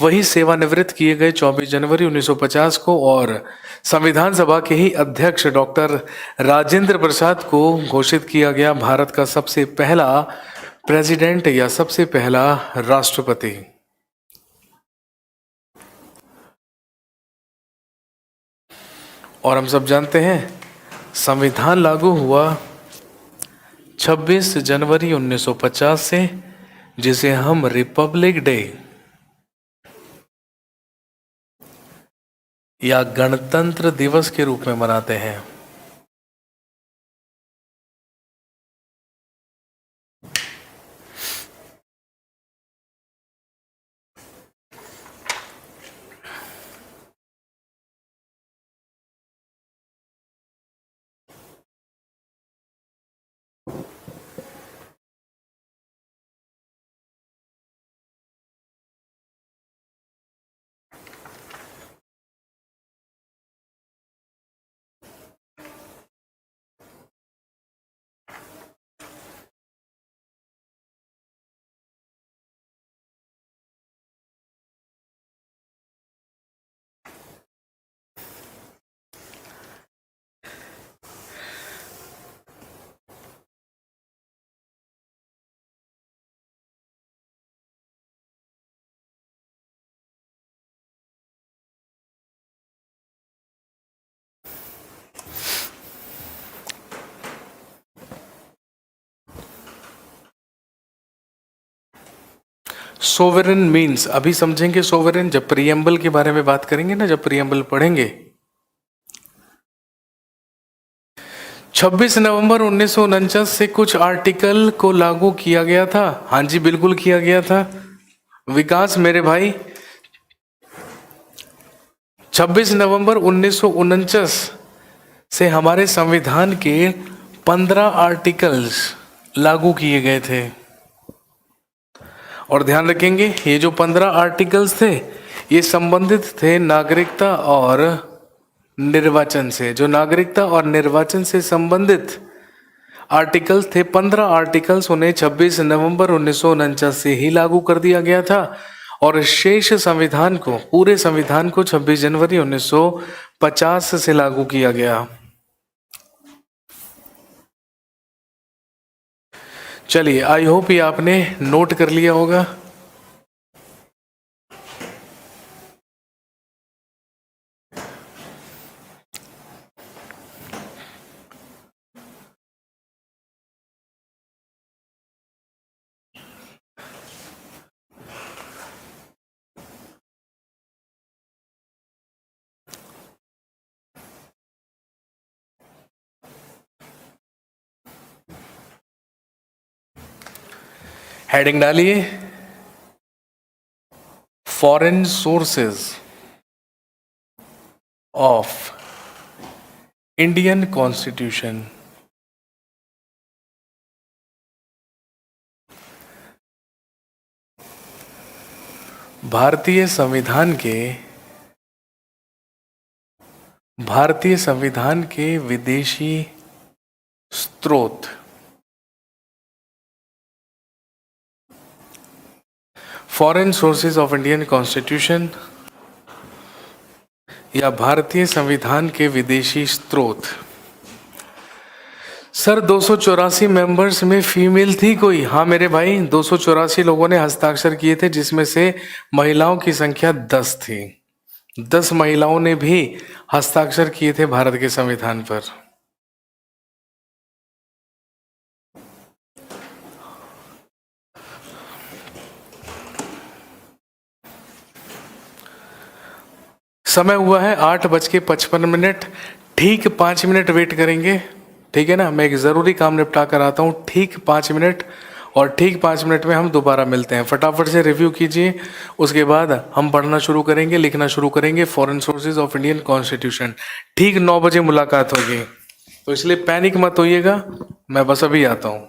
वही सेवानिवृत्त किए गए 24 जनवरी 1950 को और संविधान सभा के ही अध्यक्ष डॉक्टर राजेंद्र प्रसाद को घोषित किया गया भारत का सबसे पहला प्रेसिडेंट या सबसे पहला राष्ट्रपति। और हम सब जानते हैं संविधान लागू हुआ 26 जनवरी 1950 से, जिसे हम रिपब्लिक डे या गणतंत्र दिवस के रूप में मनाते हैं। सोवरेन मीन्स अभी समझेंगे सोवरेन जब प्रीएम्बल के बारे में बात करेंगे ना, जब प्रीएम्बल पढ़ेंगे। 26 नवंबर 1949 से कुछ आर्टिकल को लागू किया गया था। हाँ जी बिल्कुल किया गया था विकास मेरे भाई। 26 नवंबर 1949 से हमारे संविधान के 15 आर्टिकल्स लागू किए गए थे। और ध्यान रखेंगे ये जो 15 आर्टिकल्स थे ये संबंधित थे नागरिकता और निर्वाचन से। जो नागरिकता और निर्वाचन से संबंधित आर्टिकल्स थे 15 आर्टिकल्स, उन्हें 26 नवंबर 1949 से ही लागू कर दिया गया था और शेष संविधान को, पूरे संविधान को 26 जनवरी 1950 से लागू किया गया। चलिए आई होप ये आपने नोट कर लिया होगा। हेडिंग डालिए foreign sources of Indian constitution. भारतीय संविधान के विदेशी स्रोत। Foreign sources of Indian constitution या भारतीय संविधान के विदेशी स्रोत। सर 284 मेंबर्स में फीमेल थी कोई? हाँ मेरे भाई 284 लोगों ने हस्ताक्षर किए थे, जिसमें से महिलाओं की संख्या 10 थी। 10 महिलाओं ने भी हस्ताक्षर किए थे भारत के संविधान पर। समय हुआ है 8:55। ठीक 5 मिनट वेट करेंगे, ठीक है ना। मैं एक ज़रूरी काम निपटा कर आता हूँ, ठीक 5 मिनट, और ठीक 5 मिनट में हम दोबारा मिलते हैं। फटाफट से रिव्यू कीजिए, उसके बाद हम पढ़ना शुरू करेंगे, लिखना शुरू करेंगे foreign sources of Indian constitution. ठीक 9 बजे मुलाकात होगी, तो इसलिए पैनिक मत होइएगा, मैं बस अभी आता हूँ।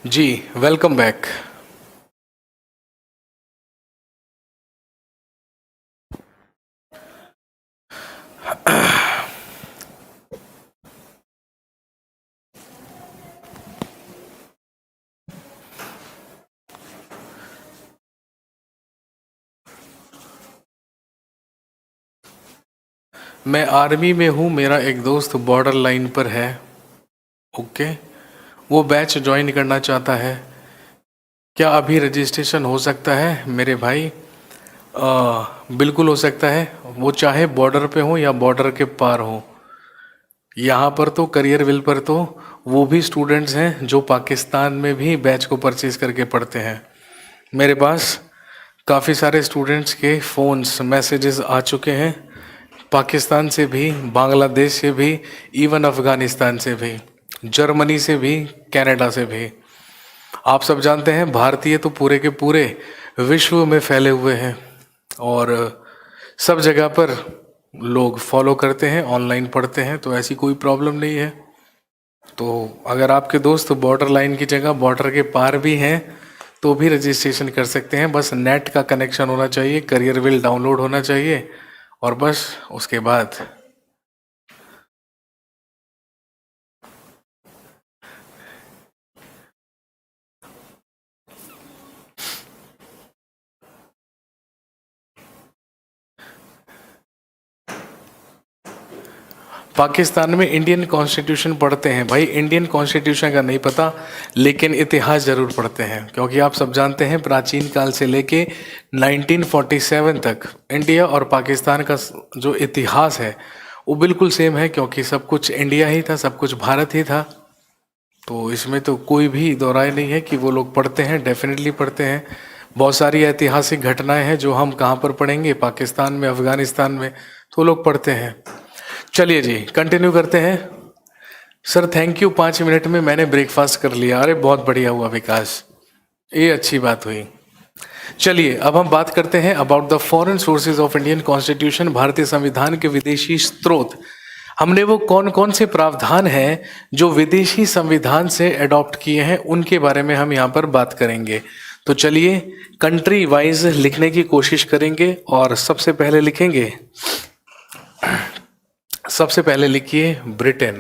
जी, वेलकम बैक। मैं आर्मी में हूँ, मेरा एक दोस्त बॉर्डर लाइन पर है। ओके, वो बैच ज्वाइन करना चाहता है। क्या अभी रजिस्ट्रेशन हो सकता है मेरे भाई? बिल्कुल हो सकता है, वो चाहे बॉर्डर पे हो या बॉर्डर के पार हो। यहाँ पर तो करियर विल पर तो वो भी स्टूडेंट्स हैं जो पाकिस्तान में भी बैच को परचेज करके पढ़ते हैं। मेरे पास काफ़ी सारे स्टूडेंट्स के फ़ोन्स मैसेजेस आ चुके हैं, पाकिस्तान से भी, बांग्लादेश से भी, इवन अफ़गानिस्तान से भी, जर्मनी से भी, कनाडा से भी। आप सब जानते हैं भारतीय तो पूरे के पूरे विश्व में फैले हुए हैं और सब जगह पर लोग फॉलो करते हैं, ऑनलाइन पढ़ते हैं, तो ऐसी कोई प्रॉब्लम नहीं है। तो अगर आपके दोस्त बॉर्डर लाइन की जगह बॉर्डर के पार भी हैं तो भी रजिस्ट्रेशन कर सकते हैं। बस नेट का कनेक्शन होना चाहिए, करियर विल डाउनलोड होना चाहिए और बस उसके बाद पाकिस्तान में इंडियन कॉन्स्टिट्यूशन पढ़ते हैं भाई। इंडियन कॉन्स्टिट्यूशन का नहीं पता, लेकिन इतिहास ज़रूर पढ़ते हैं, क्योंकि आप सब जानते हैं प्राचीन काल से लेके 1947 तक इंडिया और पाकिस्तान का जो इतिहास है वो बिल्कुल सेम है, क्योंकि सब कुछ इंडिया ही था, सब कुछ भारत ही था। तो इसमें तो कोई भी दो राय नहीं है कि वो लोग पढ़ते हैं, डेफिनेटली पढ़ते हैं। बहुत सारी ऐतिहासिक घटनाएं हैं जो हम कहाँ पर पढ़ेंगे, पाकिस्तान में, अफगानिस्तान में, तो लोग पढ़ते हैं। चलिए जी, कंटिन्यू करते हैं। सर थैंक यू, 5 मिनट में मैंने ब्रेकफास्ट कर लिया। अरे बहुत बढ़िया हुआ विकास, ये अच्छी बात हुई। चलिए अब हम बात करते हैं about the foreign sources of Indian constitution, भारतीय संविधान के विदेशी स्रोत। हमने वो कौन कौन से प्रावधान हैं जो विदेशी संविधान से अडॉप्ट किए हैं उनके बारे में हम यहाँ पर बात करेंगे। तो चलिए कंट्री वाइज लिखने की कोशिश करेंगे और सबसे पहले लिखेंगे, सबसे पहले लिखिए ब्रिटेन,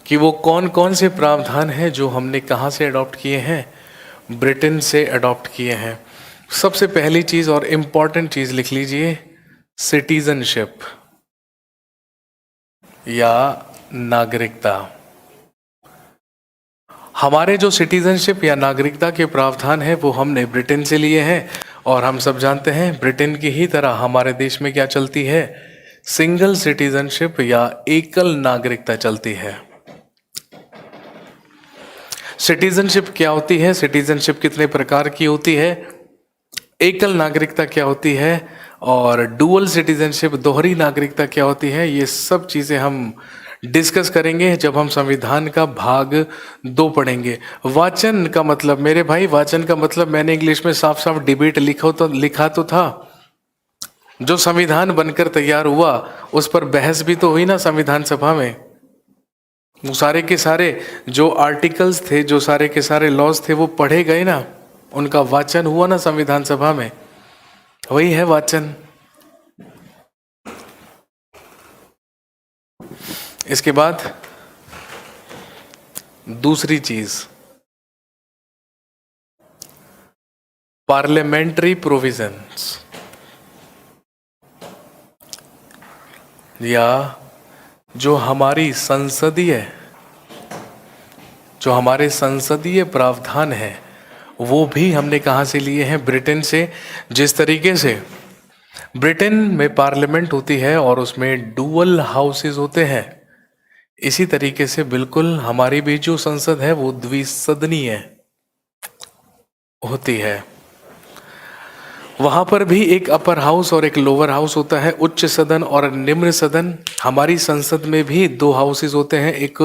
कि वो कौन कौन से प्रावधान हैं जो हमने कहाँ से अडॉप्ट किए हैं, ब्रिटेन से अडॉप्ट किए हैं। सबसे पहली चीज और इम्पॉर्टेंट चीज लिख लीजिए, सिटीजनशिप या नागरिकता। हमारे जो सिटीजनशिप या नागरिकता के प्रावधान है वो हमने ब्रिटेन से लिए हैं, और हम सब जानते हैं ब्रिटेन की ही तरह हमारे देश में क्या चलती है, सिंगल सिटीजनशिप या एकल नागरिकता चलती है। सिटीजनशिप क्या होती है, सिटीजनशिप कितने प्रकार की होती है, एकल नागरिकता क्या होती है, और डुअल सिटीजनशिप दोहरी नागरिकता क्या होती है, ये सब चीज़ें हम डिस्कस करेंगे जब हम संविधान का भाग 2 पढ़ेंगे। वाचन का मतलब मेरे भाई, वाचन का मतलब मैंने इंग्लिश में साफ साफ डिबेट लिखा तो था। जो संविधान बनकर तैयार हुआ उस पर बहस भी तो हुई ना संविधान सभा में। वो सारे के सारे जो आर्टिकल्स थे, जो सारे के सारे लॉज थे, वो पढ़े गए ना, उनका वाचन हुआ ना संविधान सभा में, वही है वाचन। इसके बाद दूसरी चीज, पार्लियामेंट्री प्रोविजंस या जो हमारे संसदीय प्रावधान है वो भी हमने कहाँ से लिए हैं, ब्रिटेन से। जिस तरीके से ब्रिटेन में पार्लियामेंट होती है और उसमें डुअल हाउसेस होते हैं, इसी तरीके से बिल्कुल हमारी भी जो संसद है वो द्विसदनीय होती है। वहां पर भी एक अपर हाउस और एक लोअर हाउस होता है, उच्च सदन और निम्न सदन। हमारी संसद में भी 2 हाउसेस होते हैं, एक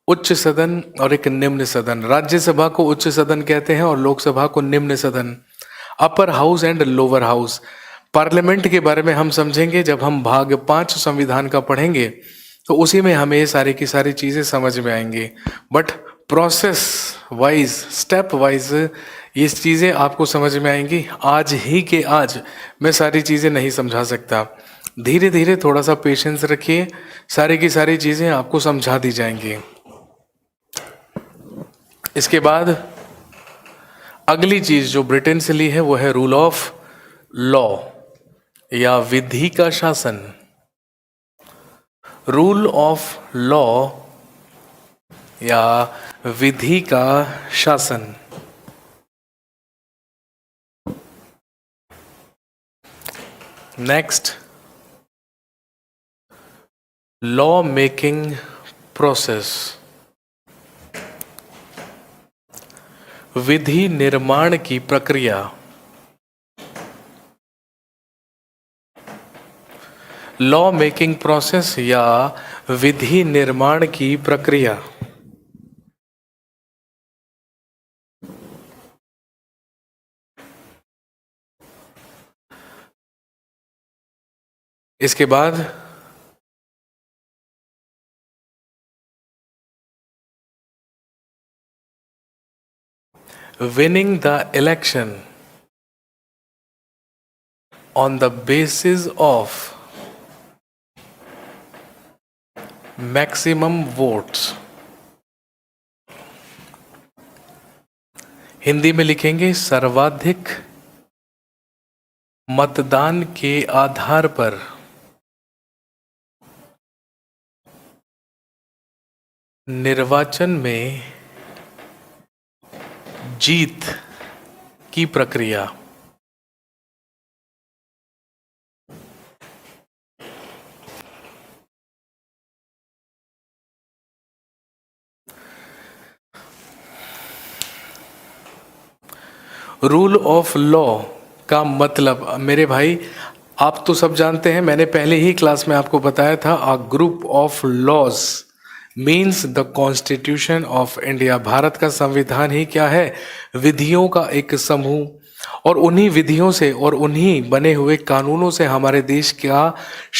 उच्च सदन और एक निम्न सदन। राज्यसभा को उच्च सदन कहते हैं और लोकसभा को निम्न सदन। Upper house and lower house. Parliament के बारे में हम समझेंगे जब हम भाग 5 संविधान का पढ़ेंगे, तो उसी में हमें ये सारी की सारी चीज़ें समझ में आएंगी। But process wise, step wise ये चीज़ें आपको समझ में आएंगी। आज ही के आज मैं सारी चीज़ें नहीं समझा सकता, धीरे धीरे थोड़ा सा पेशेंस रखिए, सारी की सारी चीज़ें आपको समझा दी जाएंगी। इसके बाद अगली चीज़ जो ब्रिटेन से ली है वो है रूल ऑफ लॉ या विधि का शासन। रूल ऑफ लॉ या विधि का शासन। नेक्स्ट, लॉ मेकिंग प्रोसेस, विधि निर्माण की प्रक्रिया। लॉ मेकिंग प्रोसेस या विधि निर्माण की प्रक्रिया। इसके बाद winning the election on the basis of maximum votes। Hindi में लिखेंगे सर्वाधिक मतदान के आधार पर निर्वाचन में जीत की प्रक्रिया। रूल ऑफ लॉ का मतलब मेरे भाई आप तो सब जानते हैं, मैंने पहले ही क्लास में आपको बताया था, a group of laws means the constitution of India. Bharat का संविधान ही क्या है? विधियों का एक समूह। और उन्हीं विधियों से और उन्हीं बने हुए कानूनों से हमारे देश का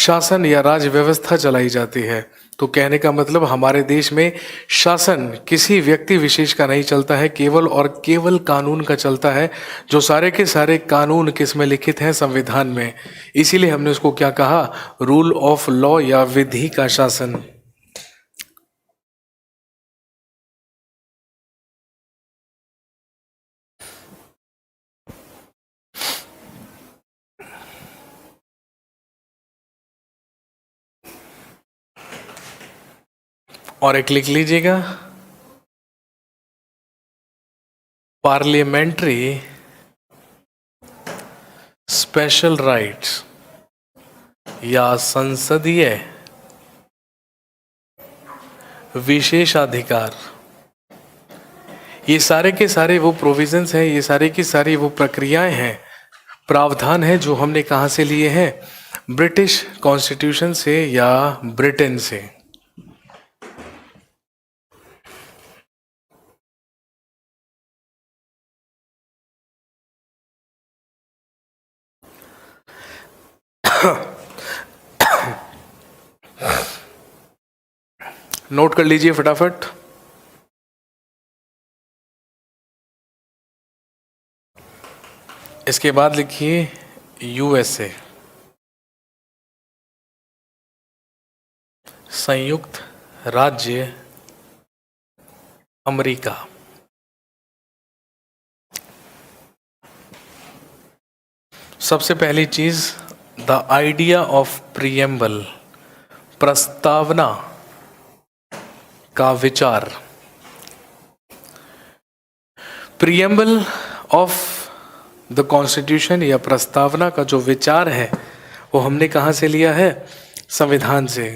शासन या राज व्यवस्था चलाई जाती है। तो कहने का मतलब हमारे देश में शासन किसी व्यक्ति विशेष का नहीं चलता है, केवल और केवल कानून का चलता है, जो सारे के सारे कानून किस में लिखित हैं? संविधान में। इसीलिए हमने उसको क्या कहा? रूल ऑफ लॉ या विधि का शासन। और एक लिख लीजिएगा, पार्लियामेंट्री स्पेशल राइट्स या संसदीय विशेषाधिकार। ये सारे के सारे वो प्रोविजंस हैं, ये सारे की सारी वो प्रक्रियाएं हैं, प्रावधान है जो हमने कहाँ से लिए हैं? ब्रिटिश कॉन्स्टिट्यूशन से या ब्रिटेन से। नोट कर लीजिए फटाफट। इसके बाद लिखिए यूएसए, संयुक्त राज्य अमेरिका। सबसे पहली चीज, द आइडिया ऑफ प्रियम्बल, प्रस्तावना का विचार। प्रियम्बल ऑफ द कॉन्स्टिट्यूशन या प्रस्तावना का जो विचार है वो हमने कहाँ से लिया है? संविधान से।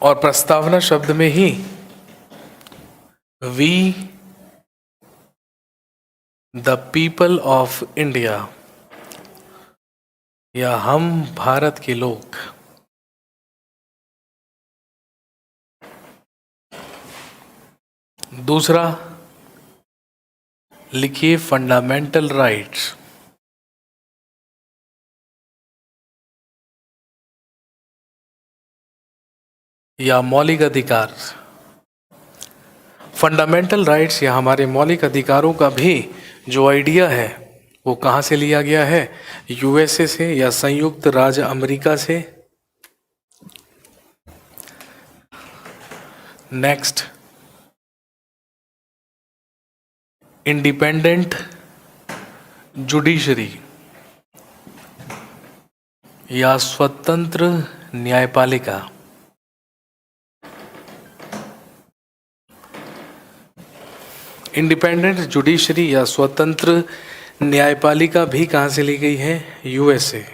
और प्रस्तावना शब्द में ही we the people of India या हम भारत के लोग। दूसरा लिखिए फंडामेंटल राइट्स। या मौलिक अधिकार। फंडामेंटल राइट्स या हमारे मौलिक अधिकारों का भी जो आइडिया है वो कहाँ से लिया गया है? यूएसए से या संयुक्त राज्य अमेरिका से। नेक्स्ट, इंडिपेंडेंट जुडिशरी या स्वतंत्र न्यायपालिका। इंडिपेंडेंट जुडिशरी या स्वतंत्र न्यायपालिका भी कहाँ से ली गई है? यूएसए।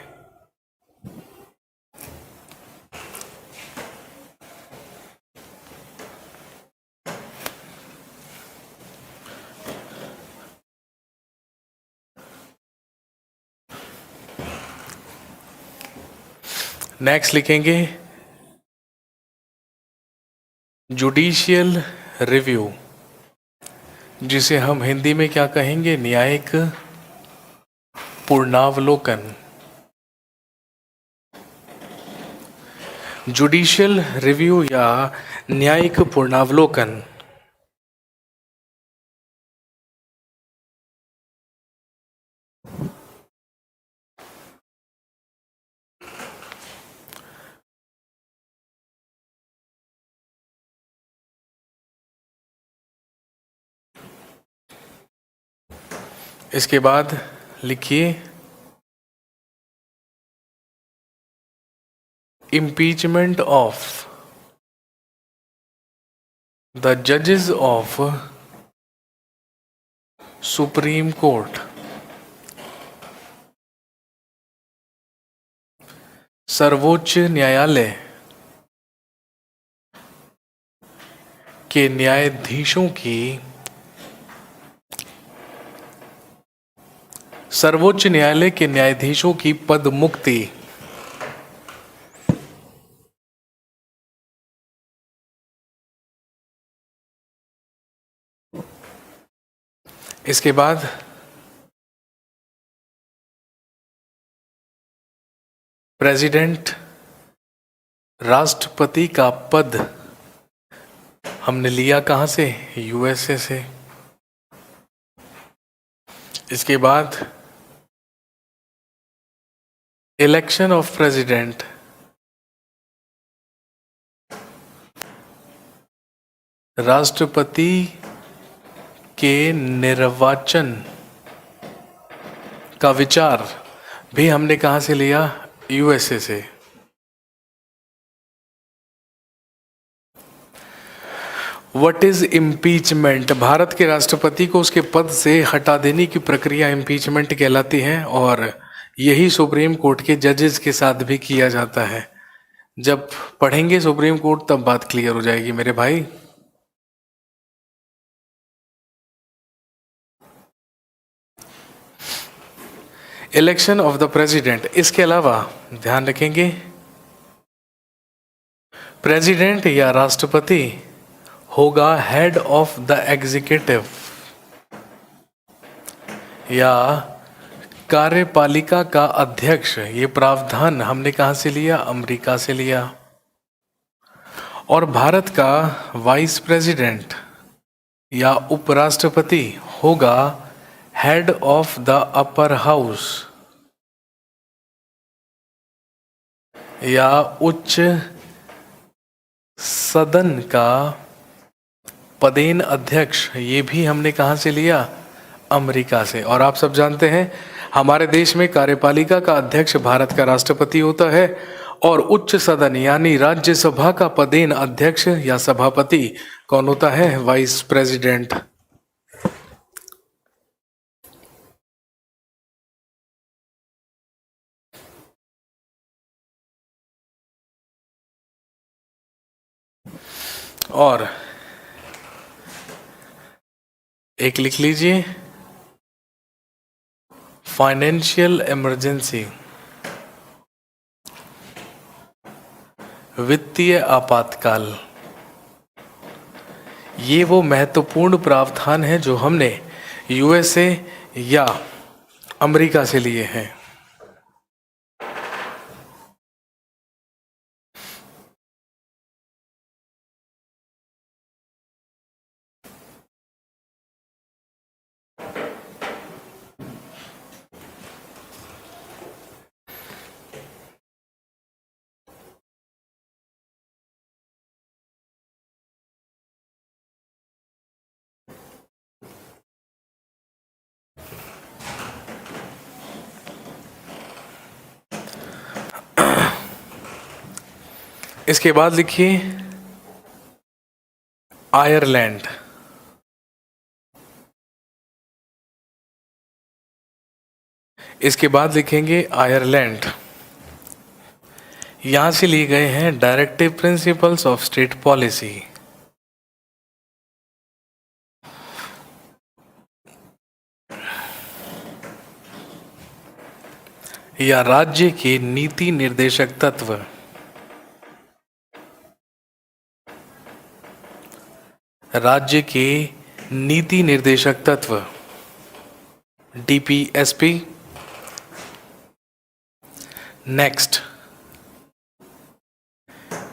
नेक्स्ट लिखेंगे जुडिशियल रिव्यू, जिसे हम हिंदी में क्या कहेंगे? न्यायिक पूर्णावलोकन। जुडिशियल रिव्यू या न्यायिक पूर्णावलोकन इसके बाद लिखिए impeachment of the judges of Supreme Court। सर्वोच्च न्यायालय के न्यायाधीशों की, सर्वोच्च न्यायालय के न्यायाधीशों की पद मुक्ति। इसके बाद प्रेसिडेंट, राष्ट्रपति का पद हमने लिया कहां से? यूएसए से। इसके बाद इलेक्शन ऑफ प्रेसिडेंट, राष्ट्रपति के निर्वाचन का विचार भी हमने कहां से लिया? यूएसए से। What is impeachment? भारत के राष्ट्रपति को उसके पद से हटा देने की प्रक्रिया इम्पीचमेंट कहलाती है, और यही सुप्रीम कोर्ट के जजेस के साथ भी किया जाता है। जब पढ़ेंगे सुप्रीम कोर्ट तब बात क्लियर हो जाएगी मेरे भाई। इलेक्शन ऑफ द प्रेसिडेंट, इसके अलावा ध्यान रखेंगे प्रेसिडेंट या राष्ट्रपति होगा हेड ऑफ द एग्जीक्यूटिव या कार्यपालिका का अध्यक्ष। ये प्रावधान हमने कहां से लिया? अमेरिका से लिया। और भारत का वाइस प्रेसिडेंट या उपराष्ट्रपति होगा head of the upper house या उच्च सदन का पदेन अध्यक्ष। ये भी हमने कहां से लिया? अमेरिका से। और आप सब जानते हैं हमारे देश में कार्यपालिका का अध्यक्ष भारत का राष्ट्रपति होता है, और उच्च सदन यानी राज्यसभा का पदेन अध्यक्ष या सभापति कौन होता है? Vice president. और एक लिख लीजिए, फाइनेंशियल इमरजेंसी, वित्तीय आपातकाल। ये वो महत्वपूर्ण प्रावधान है जो हमने यूएसए या अमेरिका से लिए हैं। इसके बाद लिखिए आयरलैंड। इसके बाद लिखेंगे आयरलैंड। यहां से लिए गए हैं directive principles of state policy. या राज्य के नीति निर्देशक तत्व। राज्य के नीति निर्देशक तत्व DPSP। Next,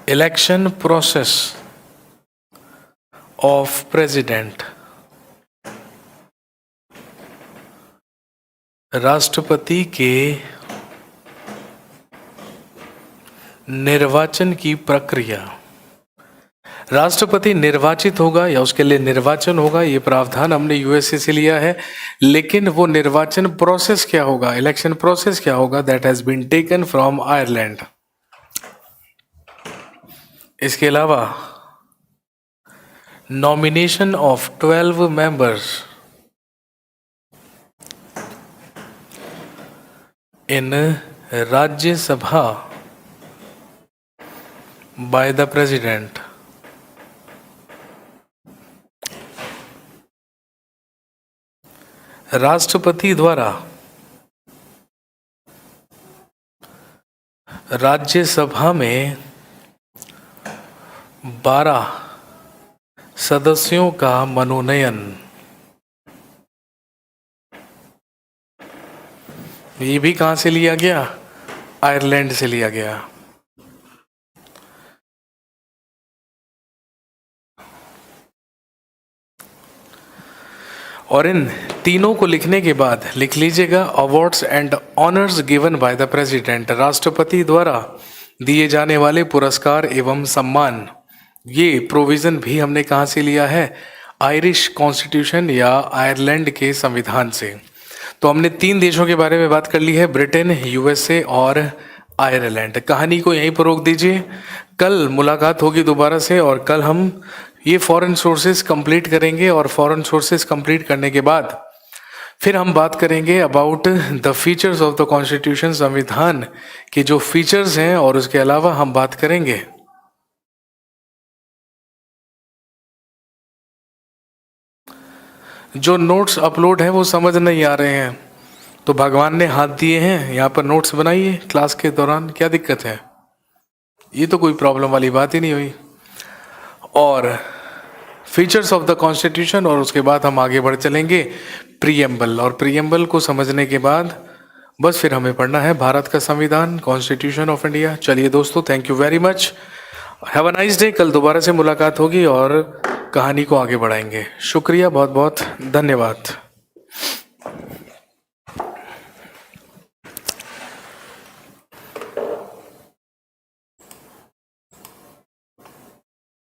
election process of president. राष्ट्रपति के निर्वाचन की प्रक्रिया। राष्ट्रपति निर्वाचित होगा या उसके लिए निर्वाचन होगा, ये प्रावधान हमने यूएसए से लिया है, लेकिन वो निर्वाचन प्रोसेस क्या होगा, इलेक्शन प्रोसेस क्या होगा, that has been taken from Ireland. इसके अलावा nomination of 12 members in Rajya Sabha by the president. राष्ट्रपति द्वारा राज्यसभा में 12 सदस्यों का मनोनयन। ये भी कहां से लिया गया, आयरलैंड से लिया गया। और इन तीनों को लिखने के बाद लिख लीजिएगा awards and honours given by the president. राष्ट्रपति द्वारा दिए जाने वाले पुरस्कार एवं सम्मान। ये प्रोविजन भी हमने कहाँ से लिया है, आयरिश कॉन्स्टिट्यूशन या आयरलैंड के संविधान से। तो हमने 3 देशों के बारे में बात कर ली है, ब्रिटेन, यूएसए और आयरलैंड। कहानी को यहीं पर रोक दीजिए, कल मुलाकात होगी दोबारा से और कल हम ये फॉरेन सोर्सेज कंप्लीट करेंगे और फॉरेन सोर्सेज कंप्लीट करने के बाद फिर हम बात करेंगे about the features of the constitution, संविधान के जो फीचर्स हैं, और उसके अलावा हम बात करेंगे जो नोट्स अपलोड हैं वो समझ नहीं आ रहे हैं तो भगवान ने हाथ दिए हैं, यहाँ पर नोट्स बनाइए क्लास के दौरान, क्या दिक्कत है, ये तो कोई प्रॉब्लम वाली बात ही नहीं हुई। और फीचर्स ऑफ द कॉन्स्टिट्यूशन, और उसके बाद हम आगे बढ़ चलेंगे प्रीएम्बल, और प्रीएम्बल को समझने के बाद बस फिर हमें पढ़ना है भारत का संविधान, कॉन्स्टिट्यूशन ऑफ इंडिया। चलिए दोस्तों, thank you very much, have a nice day. कल दोबारा से मुलाकात होगी और कहानी को आगे बढ़ाएंगे। शुक्रिया, बहुत बहुत धन्यवाद।